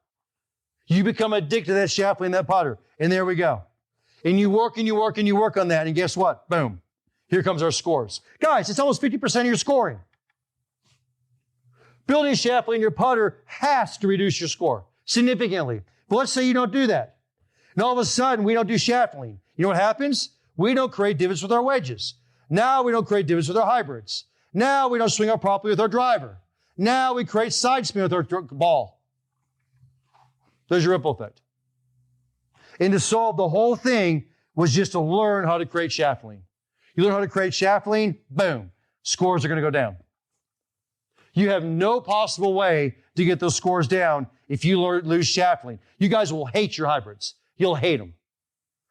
You become addicted to that shaft lean in that putter. And there we go. And you work and you work and you work on that. And guess what? Boom. Here comes our scores. Guys, it's almost 50% of your scoring. Building shaft lean in your putter has to reduce your score significantly. But let's say you don't do that. And all of a sudden, we don't do shaft lean. You know what happens? We don't create divots with our wedges. Now we don't create divots with our hybrids. Now we don't swing up properly with our driver. Now we create side spin with our ball. There's your ripple effect. And to solve the whole thing was just to learn how to create shaft lean. You learn how to create shaft lean, boom, scores are going to go down. You have no possible way to get those scores down if you lose shaft lean. You guys will hate your hybrids. You'll hate them.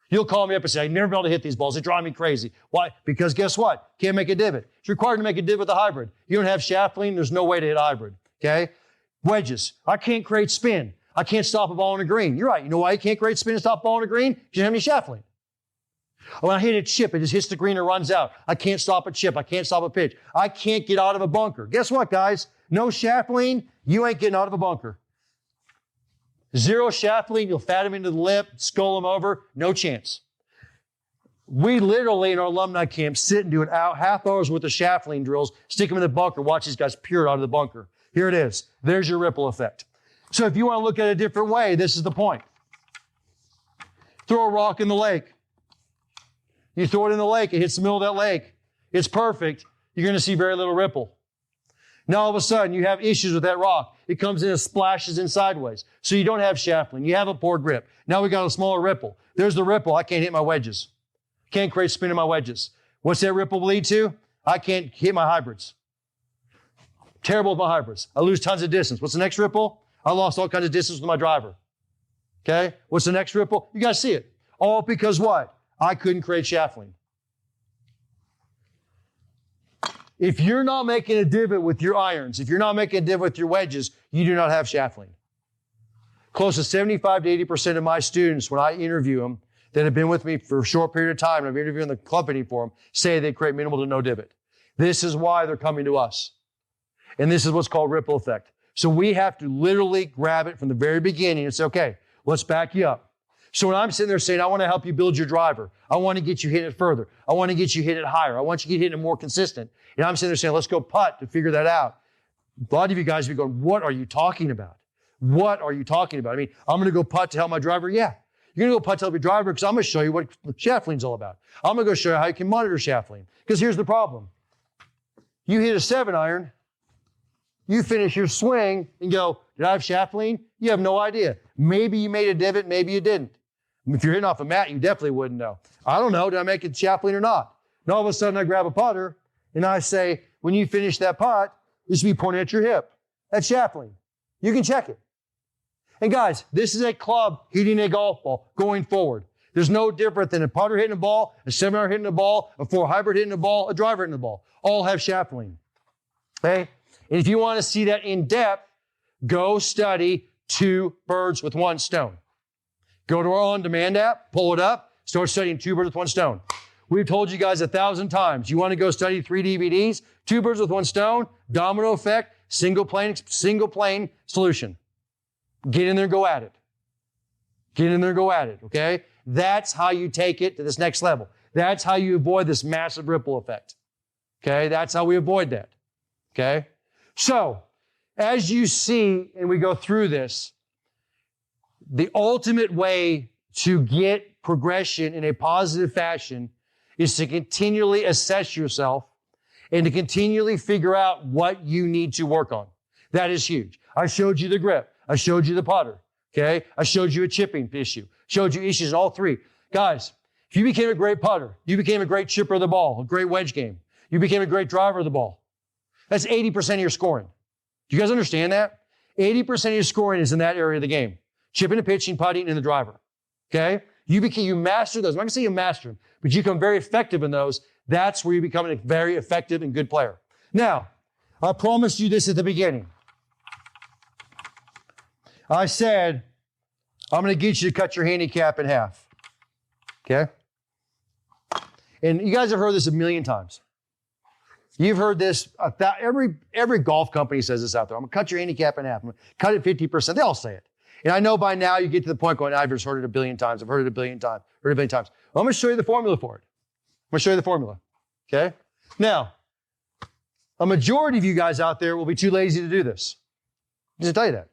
You'll call me up and say, I've never been able to hit these balls. They drive me crazy. Why? Because guess what? Can't make a divot. It's required to make a divot with a hybrid. You don't have shaft lean, there's no way to hit a hybrid. Okay? Wedges. I can't create spin. I can't stop a ball on a green. You're right. You know why you can't create spin and stop a ball on a green? Because you don't have any shaft lean. When I hit a chip, it just hits the green and runs out. I can't stop a chip. I can't stop a pitch. I can't get out of a bunker. Guess what, guys? No shaft lean, you ain't getting out of a bunker. Zero shaft lean, you'll fat him into the lip, skull him over, no chance. We literally in our alumni camp sit and do an hour, half hour's worth of shaft lean drills, stick them in the bunker, watch these guys peer out of the bunker. Here it is. There's your ripple effect. So if you want to look at it a different way, this is the point. Throw a rock in the lake. You throw it in the lake, it hits the middle of that lake. It's perfect. You're going to see very little ripple. Now all of a sudden you have issues with that rock. It comes in and splashes in sideways. So you don't have shaft lean. You have a poor grip. Now we got a smaller ripple. There's the ripple. I can't hit my wedges. Can't create spin in my wedges. What's that ripple lead to? I can't hit my hybrids. Terrible with my hybrids. I lose tons of distance. What's the next ripple? I lost all kinds of distance with my driver. Okay? What's the next ripple? You guys see it. All because what? I couldn't create shaft lean. If you're not making a divot with your irons, if you're not making a divot with your wedges, you do not have shaft lean. Close to 75 to 80% of my students, when I interview them, that have been with me for a short period of time, and I'm interviewing the company for them, say they create minimal to no divot. This is why they're coming to us. And this is what's called ripple effect. So we have to literally grab it from the very beginning and say, okay, let's back you up. So when I'm sitting there saying, I want to help you build your driver, I want to get you hitting it further, I want to get you hitting it higher, I want you to get hitting it more consistent, and I'm sitting there saying, let's go putt to figure that out. A lot of you guys will be going, what are you talking about? What are you talking about? I mean, I'm going to go putt to help my driver? Yeah. You're going to go putt to help your driver because I'm going to show you what shaft lean's all about. I'm going to go show you how you can monitor shaft lean. Because here's the problem. You hit a 7-iron, you finish your swing and go, did I have shaft lean? You have no idea. Maybe you made a divot, maybe you didn't. If you're hitting off a mat, you definitely wouldn't know. I don't know, did I make it shaft lean or not? And all of a sudden I grab a putter and I say, when you finish that putt, you should be pointing at your hip. That's shaft lean. You can check it. And guys, this is a club hitting a golf ball going forward. There's no different than a putter hitting a ball, a 7-iron hitting a ball, a 4 hybrid hitting a ball, a driver hitting a ball. All have shaft lean. Okay? And if you want to see that in depth, go study 2 birds with 1 stone. Go to our on-demand app, pull it up, start studying 2 birds with 1 stone. We've told you guys 1,000 times. You want to go study 3 DVDs, 2 birds with 1 stone, domino effect, single plane solution. Get in there and go at it. Get in there and go at it, okay? That's how you take it to this next level. That's how you avoid this massive ripple effect. Okay? That's how we avoid that. Okay? So, as you see, and we go through this, the ultimate way to get progression in a positive fashion is to continually assess yourself and to continually figure out what you need to work on. That is huge. I showed you the grip. I showed you the putter. Okay? I showed you a chipping issue. Showed you issues in all 3. Guys, if you became a great putter, you became a great chipper of the ball, a great wedge game, you became a great driver of the ball, that's 80% of your scoring. Do you guys understand that? 80% of your scoring is in that area of the game. Chipping and pitching, putting, and the driver. Okay? You master those. I'm not going to say you master them, but you become very effective in those. That's where you become a very effective and good player. Now, I promised you this at the beginning. I said, I'm going to get you to cut your handicap in half. Okay? And you guys have heard this a million times. You've heard this, every golf company says this out there. I'm going to cut your handicap in half. I'm going to cut it 50%. They all say it. And I know by now you get to the point going, I've just heard it a billion times. I've heard it a billion times. Well, I'm going to show you the formula for it. I'm going to show you the formula. Okay? Now, a majority of you guys out there will be too lazy to do this. I'm just tell you that.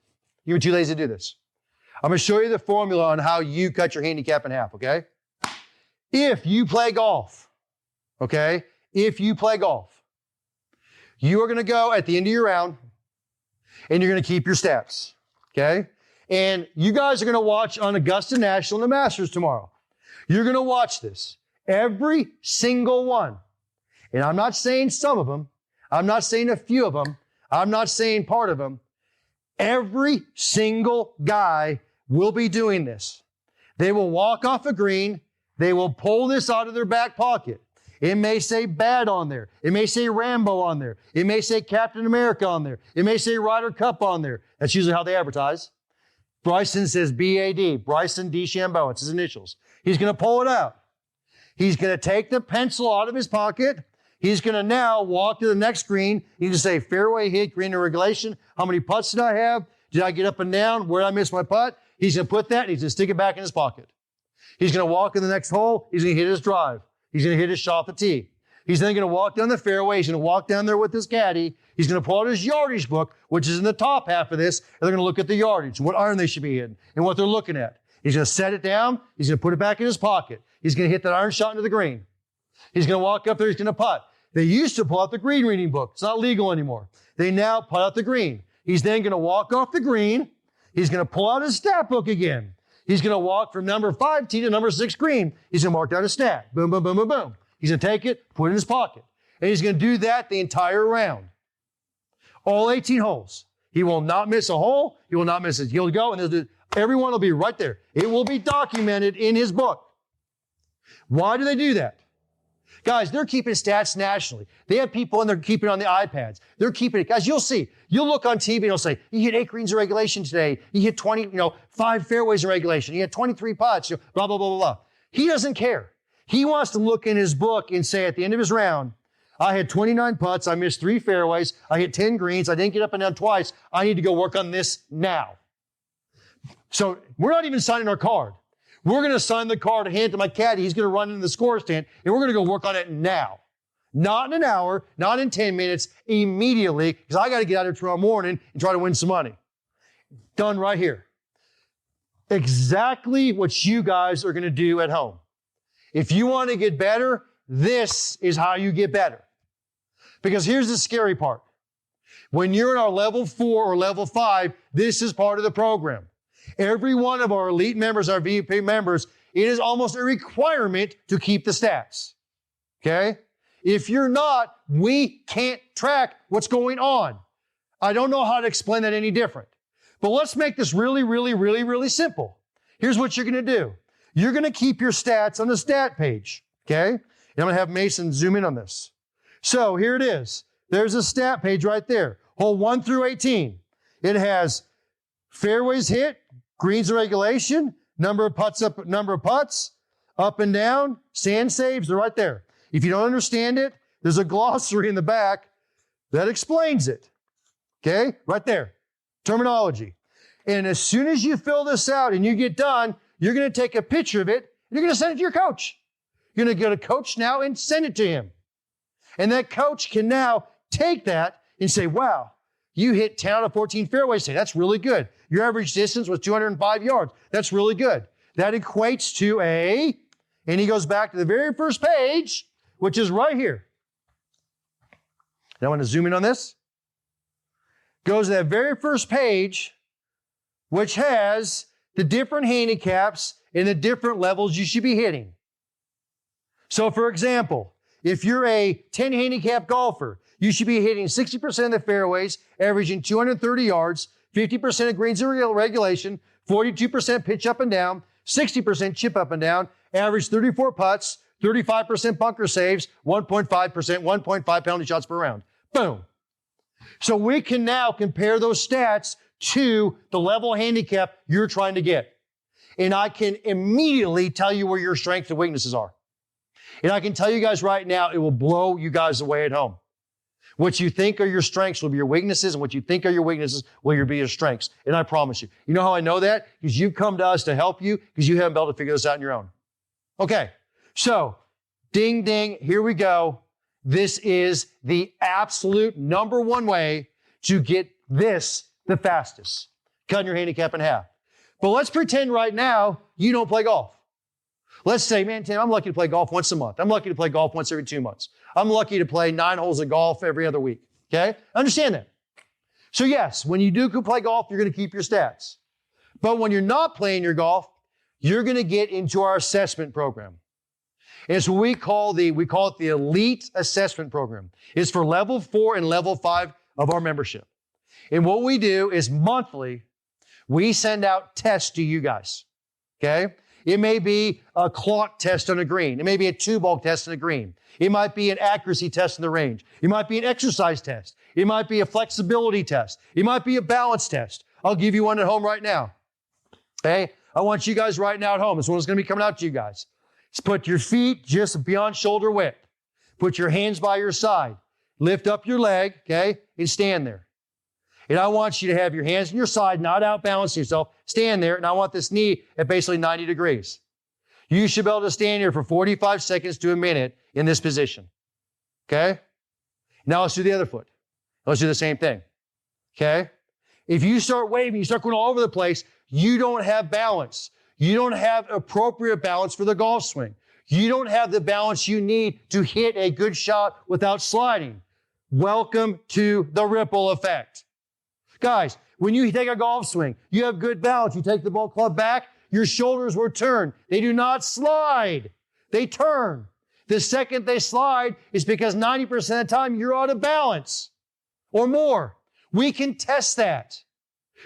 You're too lazy to do this. I'm going to show you the formula on how you cut your handicap in half, okay? If you play golf, okay? If you play golf, you are going to go at the end of your round and you're going to keep your stats, okay? And you guys are going to watch on Augusta National and the Masters tomorrow. You're going to watch this. Every single one. And I'm not saying some of them. I'm not saying a few of them. I'm not saying part of them. Every single guy will be doing this. They will walk off a green. They will pull this out of their back pocket. It may say BAD on there. It may say Rambo on there. It may say Captain America on there. It may say Ryder Cup on there. That's usually how they advertise. Bryson says BAD, Bryson DeChambeau. It's his initials. He's going to pull it out. He's going to take the pencil out of his pocket. He's going to now walk to the next green. He can say fairway hit, green to regulation. How many putts did I have? Did I get up and down? Where did I miss my putt? He's going to put that and he's going to stick it back in his pocket. He's going to walk in the next hole. He's going to hit his drive. He's going to hit his shot off the tee. He's then going to walk down the fairway. He's going to walk down there with his caddy. He's going to pull out his yardage book, which is in the top half of this, and they're going to look at the yardage, what iron they should be hitting, and what they're looking at. He's going to set it down. He's going to put it back in his pocket. He's going to hit that iron shot into the green. He's going to walk up there. He's going to putt. They used to pull out the green reading book. It's not legal anymore. They now pull out the green. He's then going to walk off the green. He's going to pull out his stat book again. He's going to walk from number 5 tee to number 6 green. He's going to mark down his stat. Boom, boom, boom, boom, boom. He's going to take it, put it in his pocket. And he's going to do that the entire round. All 18 holes. He will not miss a hole. He will not miss it. He'll go and everyone will be right there. It will be documented in his book. Why do they do that? Guys, they're keeping stats nationally. They have people and they're keeping it on the iPads. They're keeping it. Guys, you'll see. You'll look on TV and it'll say, you hit 8 greens in regulation today. You hit 5 fairways in regulation. You hit 23 putts, blah, blah, blah, blah, blah. He doesn't care. He wants to look in his book and say at the end of his round, I had 29 putts. I missed 3 fairways. I hit 10 greens. I didn't get up and down twice. I need to go work on this now. So we're not even signing our card. We're going to sign the card and hand it to my caddy. He's going to run into the score stand, and we're going to go work on it now. Not in an hour, not in 10 minutes, immediately, because I got to get out here tomorrow morning and try to win some money. Done right here. Exactly what you guys are going to do at home. If you want to get better, this is how you get better. Because here's the scary part. When you're in our level 4 or level 5, this is part of the program. Every one of our elite members, our VIP members, it is almost a requirement to keep the stats. Okay? If you're not, we can't track what's going on. I don't know how to explain that any different. But let's make this really, really, really, really simple. Here's what you're going to do. You're going to keep your stats on the stat page. Okay? And I'm going to have Mason zoom in on this. So here it is. There's a stat page right there. Hole 1 through 18. It has fairways hit, greens in regulation, number of putts, up and down, sand saves, they're right there. If you don't understand it, there's a glossary in the back that explains it. Okay? Right there. Terminology. And as soon as you fill this out and you get done, you're going to take a picture of it and you're going to send it to your coach. You're going to go to coach now and send it to him. And that coach can now take that and say, wow, you hit 10 out of 14 fairways today. That's really good. Your average distance was 205 yards. That's really good. That equates to and he goes back to the very first page, which is right here. Now I want to zoom in on this. Goes to that very first page, which has the different handicaps and the different levels you should be hitting. So for example, if you're a 10 handicap golfer, you should be hitting 60% of the fairways, averaging 230 yards, 50% of greens in regulation, 42% pitch up and down, 60% chip up and down, average 34 putts, 35% bunker saves, 1.5% penalty shots per round. Boom. So we can now compare those stats to the level handicap you're trying to get. And I can immediately tell you where your strengths and weaknesses are. And I can tell you guys right now, it will blow you guys away at home. What you think are your strengths will be your weaknesses, and what you think are your weaknesses will be your strengths. And I promise you. You know how I know that? Because you've come to us to help you because you haven't been able to figure this out on your own. Okay. So, ding, ding, here we go. This is the absolute number one way to get this the fastest. Cutting your handicap in half. But let's pretend right now you don't play golf. Let's say, man, Tim, I'm lucky to play golf once a month. I'm lucky to play golf once every 2 months. I'm lucky to play 9 holes of golf every other week. Okay? Understand that. So yes, when you do play golf, you're going to keep your stats. But when you're not playing your golf, you're going to get into our assessment program. It's what we call it the Elite Assessment Program. It's for level 4 and level 5 of our membership. And what we do is monthly, we send out tests to you guys. Okay? It may be a clock test on a green. It may be a 2-ball test on a green. It might be an accuracy test in the range. It might be an exercise test. It might be a flexibility test. It might be a balance test. I'll give you one at home right now. Okay? I want you guys right now at home. This one's going to be coming out to you guys. Just put your feet just beyond shoulder width. Put your hands by your side. Lift up your leg, okay, and stand there. And I want you to have your hands on your side, not out balancing yourself. Stand there, and I want this knee at basically 90 degrees. You should be able to stand here for 45 seconds to a minute in this position. Okay? Now let's do the other foot. Let's do the same thing. Okay? If you start waving, you start going all over the place, you don't have balance. You don't have appropriate balance for the golf swing. You don't have the balance you need to hit a good shot without sliding. Welcome to the ripple effect. Guys, when you take a golf swing, you have good balance. You take the ball club back, your shoulders will turn. They do not slide. They turn. The second they slide is because 90% of the time you're out of balance or more. We can test that.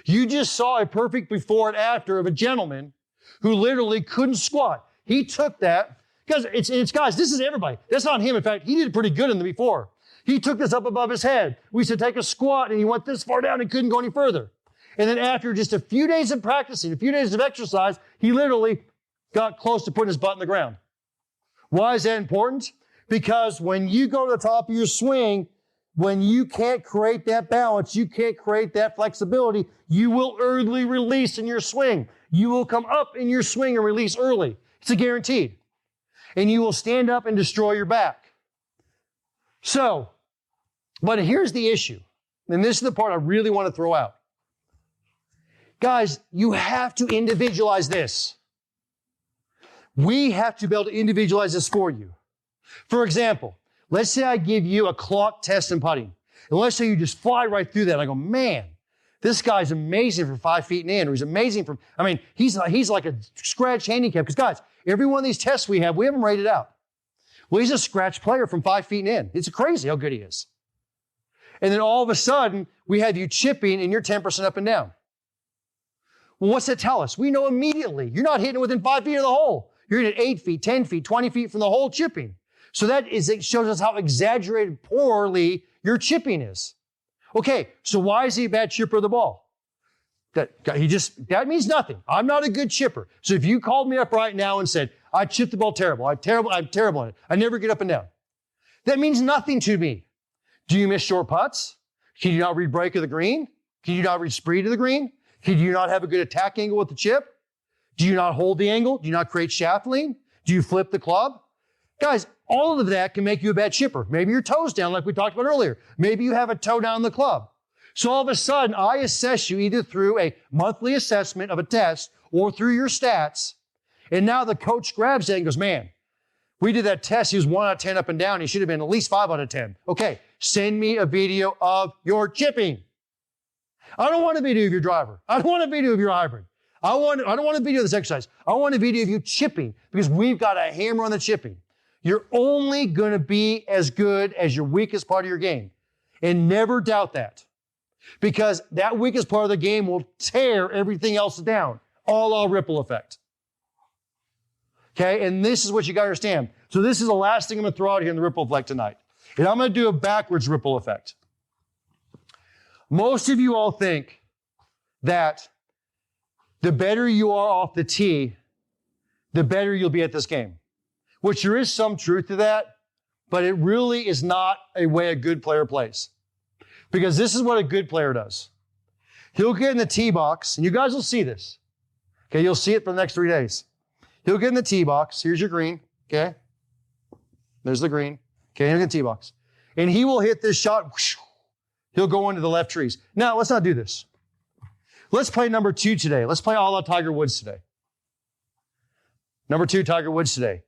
You just saw a perfect before and after of a gentleman who literally couldn't squat. He took that, Guys, this is everybody. That's not him. In fact, he did pretty good in the before. He took this up above his head. We used to take a squat and he went this far down and couldn't go any further. And then after just a few days of practicing, a few days of exercise, he literally got close to putting his butt in the ground. Why is that important? Because when you go to the top of your swing, when you can't create that balance, you can't create that flexibility, you will early release in your swing. You will come up in your swing and release early. It's a guaranteed. And you will stand up and destroy your back. So, but here's the issue. And this is the part I really want to throw out. Guys, you have to individualize this. We have to be able to individualize this for you. For example, let's say I give you a clock test in putting. And let's say you just fly right through that. And I go, man, this guy's amazing for 5 feet and in. Or he's amazing for, he's like a scratch handicap. Because guys, every one of these tests we have them rated out. Well, he's a scratch player from 5 feet and in. It's crazy how good he is. And then all of a sudden, we have you chipping and you're 10% up and down. Well, what's that tell us? We know immediately. You're not hitting it within 5 feet of the hole. You're hitting 8 feet, 10 feet, 20 feet from the hole chipping. So it shows us how exaggerated poorly your chipping is. Okay, so why is he a bad chipper of the ball? That means nothing. I'm not a good chipper. So if you called me up right now and said, I chip the ball terrible, I'm terrible on it, I never get up and down. That means nothing to me. Do you miss short putts? Can you not read break of the green? Can you not read speed of the green? Can you not have a good attack angle with the chip? Do you not hold the angle? Do you not create shaft lean? Do you flip the club? Guys, all of that can make you a bad chipper. Maybe your toe's down like we talked about earlier. Maybe you have a toe down in the club. So all of a sudden, I assess you either through a monthly assessment of a test or through your stats. And now the coach grabs that and goes, man, we did that test. He was 1 out of 10 up and down. He should have been at least 5 out of 10. Okay, send me a video of your chipping. I don't want a video of your driver. I don't want a video of your hybrid. I don't want a video of this exercise. I want a video of you chipping because we've got a hammer on the chipping. You're only going to be as good as your weakest part of your game. And never doubt that. Because that weakest part of the game will tear everything else down. All ripple effect. Okay, and this is what you got to understand. So this is the last thing I'm going to throw out here in the ripple effect tonight. And I'm going to do a backwards ripple effect. Most of you all think that the better you are off the tee, the better you'll be at this game. Which there is some truth to that, but it really is not a way a good player plays. Because this is what a good player does. He'll get in the tee box, and you guys will see this. Okay, you'll see it for the next 3 days. He'll get in the tee box. Here's your green, okay? There's the green. Okay, he'll get in the tee box. And he will hit this shot. He'll go into the left trees. Now, let's not do this. Let's play number 2 today. Let's play a la Tiger Woods today. Number 2, Tiger Woods today.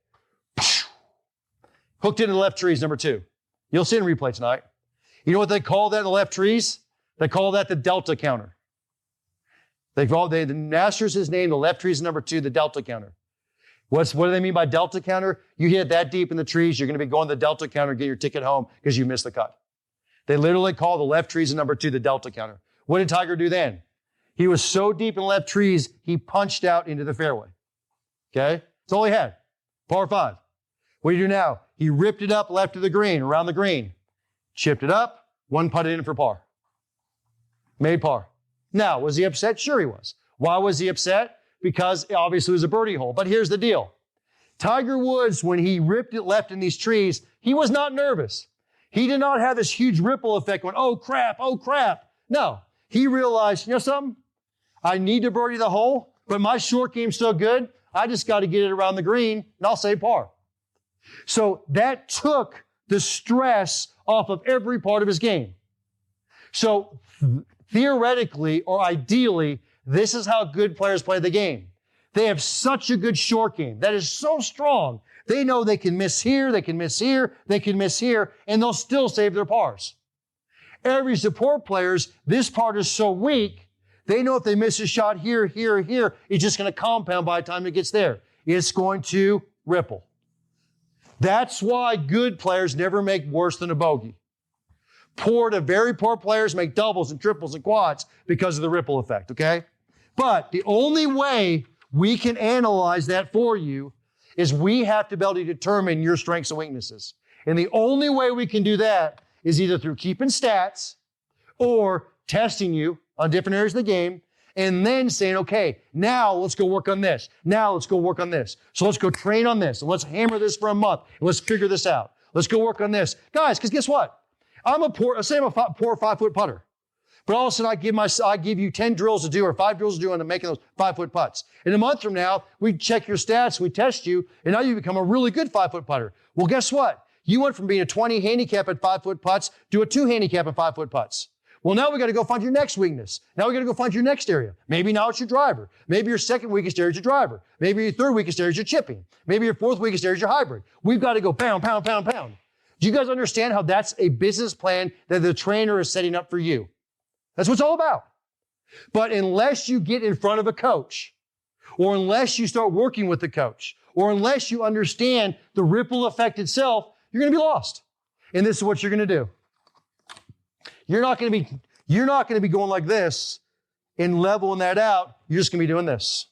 Hooked into the left trees, number 2. You'll see it in replay tonight. You know what they call that in the left trees? They call that the delta counter. The Masters has named the left trees number 2, the delta counter. What do they mean by delta counter? You hit that deep in the trees, you're going to be going to the delta counter, get your ticket home because you missed the cut. They literally call the left trees number 2, the delta counter. What did Tiger do then? He was so deep in the left trees, he punched out into the fairway. Okay? That's all he had. Par 5. What do you do now? He ripped it up left of the green, around the green. Chipped it up, 1 putted in for par. Made par. Now, was he upset? Sure he was. Why was he upset? Because obviously it was a birdie hole. But here's the deal. Tiger Woods, when he ripped it left in these trees, he was not nervous. He did not have this huge ripple effect going, oh crap, oh crap. No, he realized, you know something? I need to birdie the hole, but my short game's still good. I just got to get it around the green, and I'll say par. So that took the stress off of every part of his game. So theoretically or ideally, this is how good players play the game. They have such a good short game that is so strong. They know they can miss here, they can miss here, they can miss here, and they'll still save their pars. Every support players, this part is so weak, they know if they miss a shot here, here, here, it's just going to compound by the time it gets there. It's going to ripple. That's why good players never make worse than a bogey. Poor to very poor players make doubles and triples and quads because of the ripple effect, okay? But the only way we can analyze that for you is we have to be able to determine your strengths and weaknesses. And the only way we can do that is either through keeping stats or testing you on different areas of the game and then saying, okay, now let's go work on this. Now let's go work on this. So let's go train on this and let's hammer this for a month and let's figure this out. Let's go work on this. Guys, because guess what? Let's say I'm a poor 5-foot putter. But all of a sudden I give you 10 drills to do or 5 drills to do on making those 5-foot putts. In a month from now, we check your stats, we test you, and now you become a really good 5-foot putter. Well, guess what? You went from being a 20 handicap at 5-foot putts to a 2 handicap at 5-foot putts. Well, now we got to go find your next weakness. Now we got to go find your next area. Maybe now it's your driver. Maybe your second weakest area is your driver. Maybe your third weakest area is your chipping. Maybe your fourth weakest area is your hybrid. We've got to go pound, pound, pound, pound. Do you guys understand how that's a business plan that the trainer is setting up for you? That's what it's all about. But unless you get in front of a coach, or unless you start working with the coach, or unless you understand the ripple effect itself, you're going to be lost. And this is what you're going to do. You're not going to be going like this and leveling that out. You're just going to be doing this.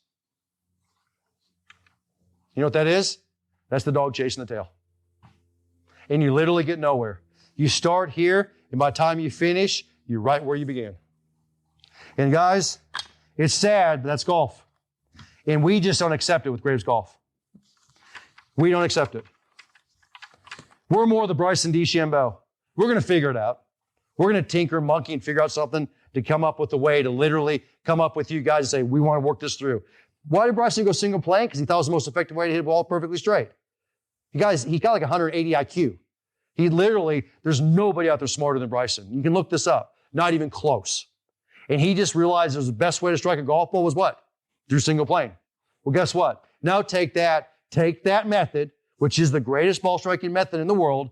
You know what that is? That's the dog chasing the tail. And you literally get nowhere. You start here, and by the time you finish, you're right where you began. And guys, it's sad, but that's golf. And we just don't accept it with Graves Golf. We don't accept it. We're more the Bryson DeChambeau. We're going to figure it out. We're going to tinker, monkey, and figure out something to come up with a way to literally come up with you guys and say, we want to work this through. Why did Bryson go single plane? Because he thought it was the most effective way to hit a ball perfectly straight. You guys, he got like 180 IQ. There's nobody out there smarter than Bryson. You can look this up. Not even close. And he just realized the best way to strike a golf ball was what? Through single plane. Well, guess what? Now take that method, which is the greatest ball striking method in the world,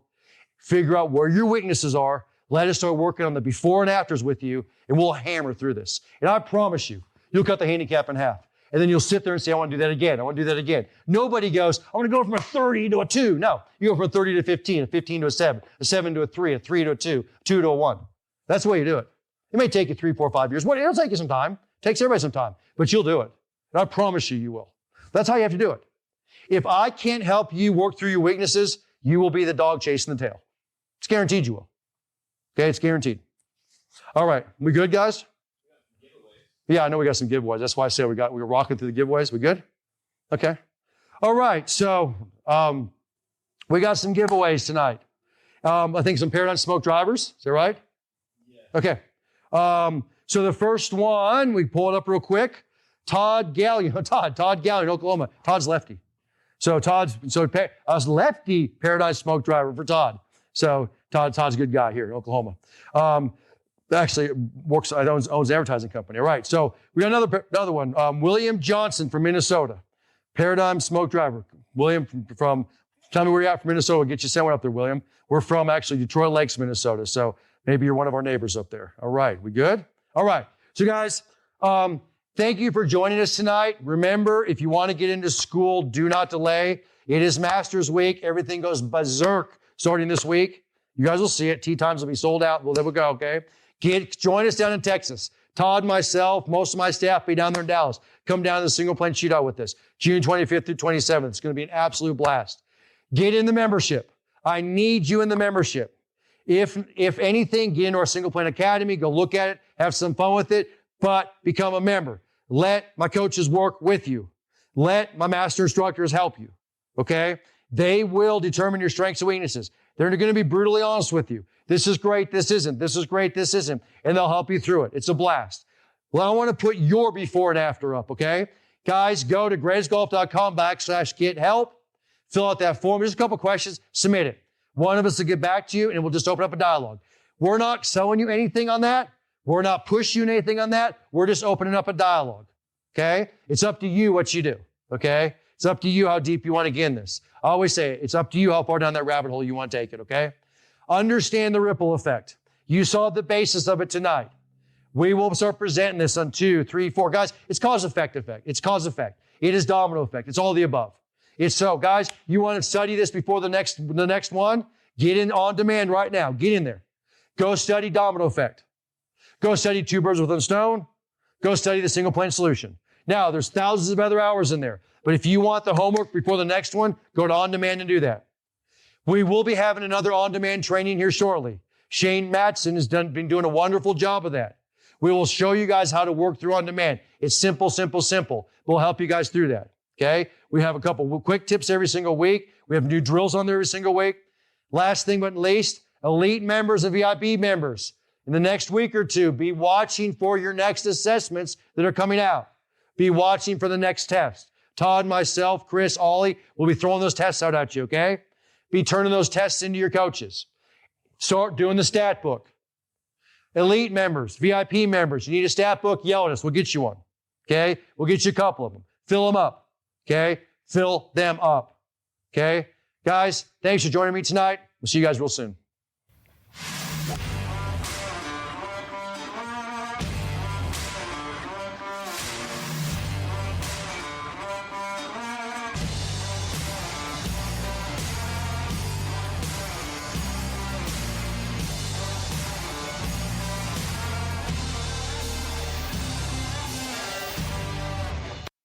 figure out where your weaknesses are, let us start working on the before and afters with you, and we'll hammer through this. And I promise you, you'll cut the handicap in half. And then you'll sit there and say, I want to do that again. I want to do that again. Nobody goes, I want to go from a 30 to a 2. No, you go from a 30 to 15, a 15 to a 7, a 7 to a 3, a 3 to a 2, 2 to a 1. That's the way you do it. It may take you 3, 4, 5 years. It'll take you some time. It takes everybody some time. But you'll do it. And I promise you, you will. That's how you have to do it. If I can't help you work through your weaknesses, you will be the dog chasing the tail. It's guaranteed you will. Okay, it's guaranteed. All right, we good, guys? Yeah, I know we got some giveaways. That's why I said we were rocking through the giveaways. We good? Okay. All right, so we got some giveaways tonight. I think some Pt.I smoke drivers. Is that right? Yeah. Okay. So the first one, we pull it up real quick. Todd Gallion, Oklahoma. Todd's lefty. So I was lefty Pt.I smoke driver for Todd. So Todd's a good guy here in Oklahoma. Actually owns an advertising company. All right. So we got another one. William Johnson from Minnesota. Pt.I smoke driver. William from tell me where you're at from Minnesota. We'll get you somewhere up there, William. We're from actually Detroit Lakes, Minnesota. So maybe you're one of our neighbors up there. All right. We good? All right. So guys, thank you for joining us tonight. Remember, if you want to get into school, do not delay. It is Masters Week. Everything goes berserk starting this week. You guys will see it. Tee times will be sold out. Well, there we go, okay? Join us down in Texas. Todd, myself, most of my staff be down there in Dallas. Come down to the single plane shootout with us. June 25th through 27th. It's going to be an absolute blast. Get in the membership. I need you in the membership. If anything, get into our single plane academy. Go look at it. Have some fun with it. But become a member. Let my coaches work with you. Let my master instructors help you. Okay? They will determine your strengths and weaknesses. They're going to be brutally honest with you. This is great. This isn't. This is great. This isn't. And they'll help you through it. It's a blast. Well, I want to put your before and after up. Okay? Guys, go to gravesgolf.com/get-help. Fill out that form. Just a couple questions. Submit it. One of us will get back to you and we'll just open up a dialogue. We're not selling you anything on that. We're not pushing you anything on that. We're just opening up a dialogue. Okay? It's up to you what you do. Okay? It's up to you how deep you want to get in this. I always say it's up to you how far down that rabbit hole you want to take it. Okay? Understand the ripple effect. You saw the basis of it tonight. We will start presenting this on 2, 3, 4. Guys, it's cause-effect effect. It's cause-effect. It is domino effect. It's all the above. It's so, guys, you want to study this before the next one? Get in on demand right now. Get in there. Go study domino effect. Go study 2 birds with one stone. Go study the single plane solution. Now, there's thousands of other hours in there. But if you want the homework before the next one, go to On Demand and do that. We will be having another On Demand training here shortly. Shane Matson has been doing a wonderful job of that. We will show you guys how to work through On Demand. It's simple, simple, simple. We'll help you guys through that. Okay? We have a couple quick tips every single week. We have new drills on there every single week. Last thing but not least, elite members and VIP members. In the next week or two, be watching for your next assessments that are coming out. Be watching for the next test. Todd, myself, Chris, Ollie will be throwing those tests out at you, okay? Be turning those tests into your coaches. Start doing the stat book. Elite members, VIP members, you need a stat book, yell at us. We'll get you one, okay? We'll get you a couple of them. Fill them up, okay? Fill them up, okay? Guys, thanks for joining me tonight. We'll see you guys real soon.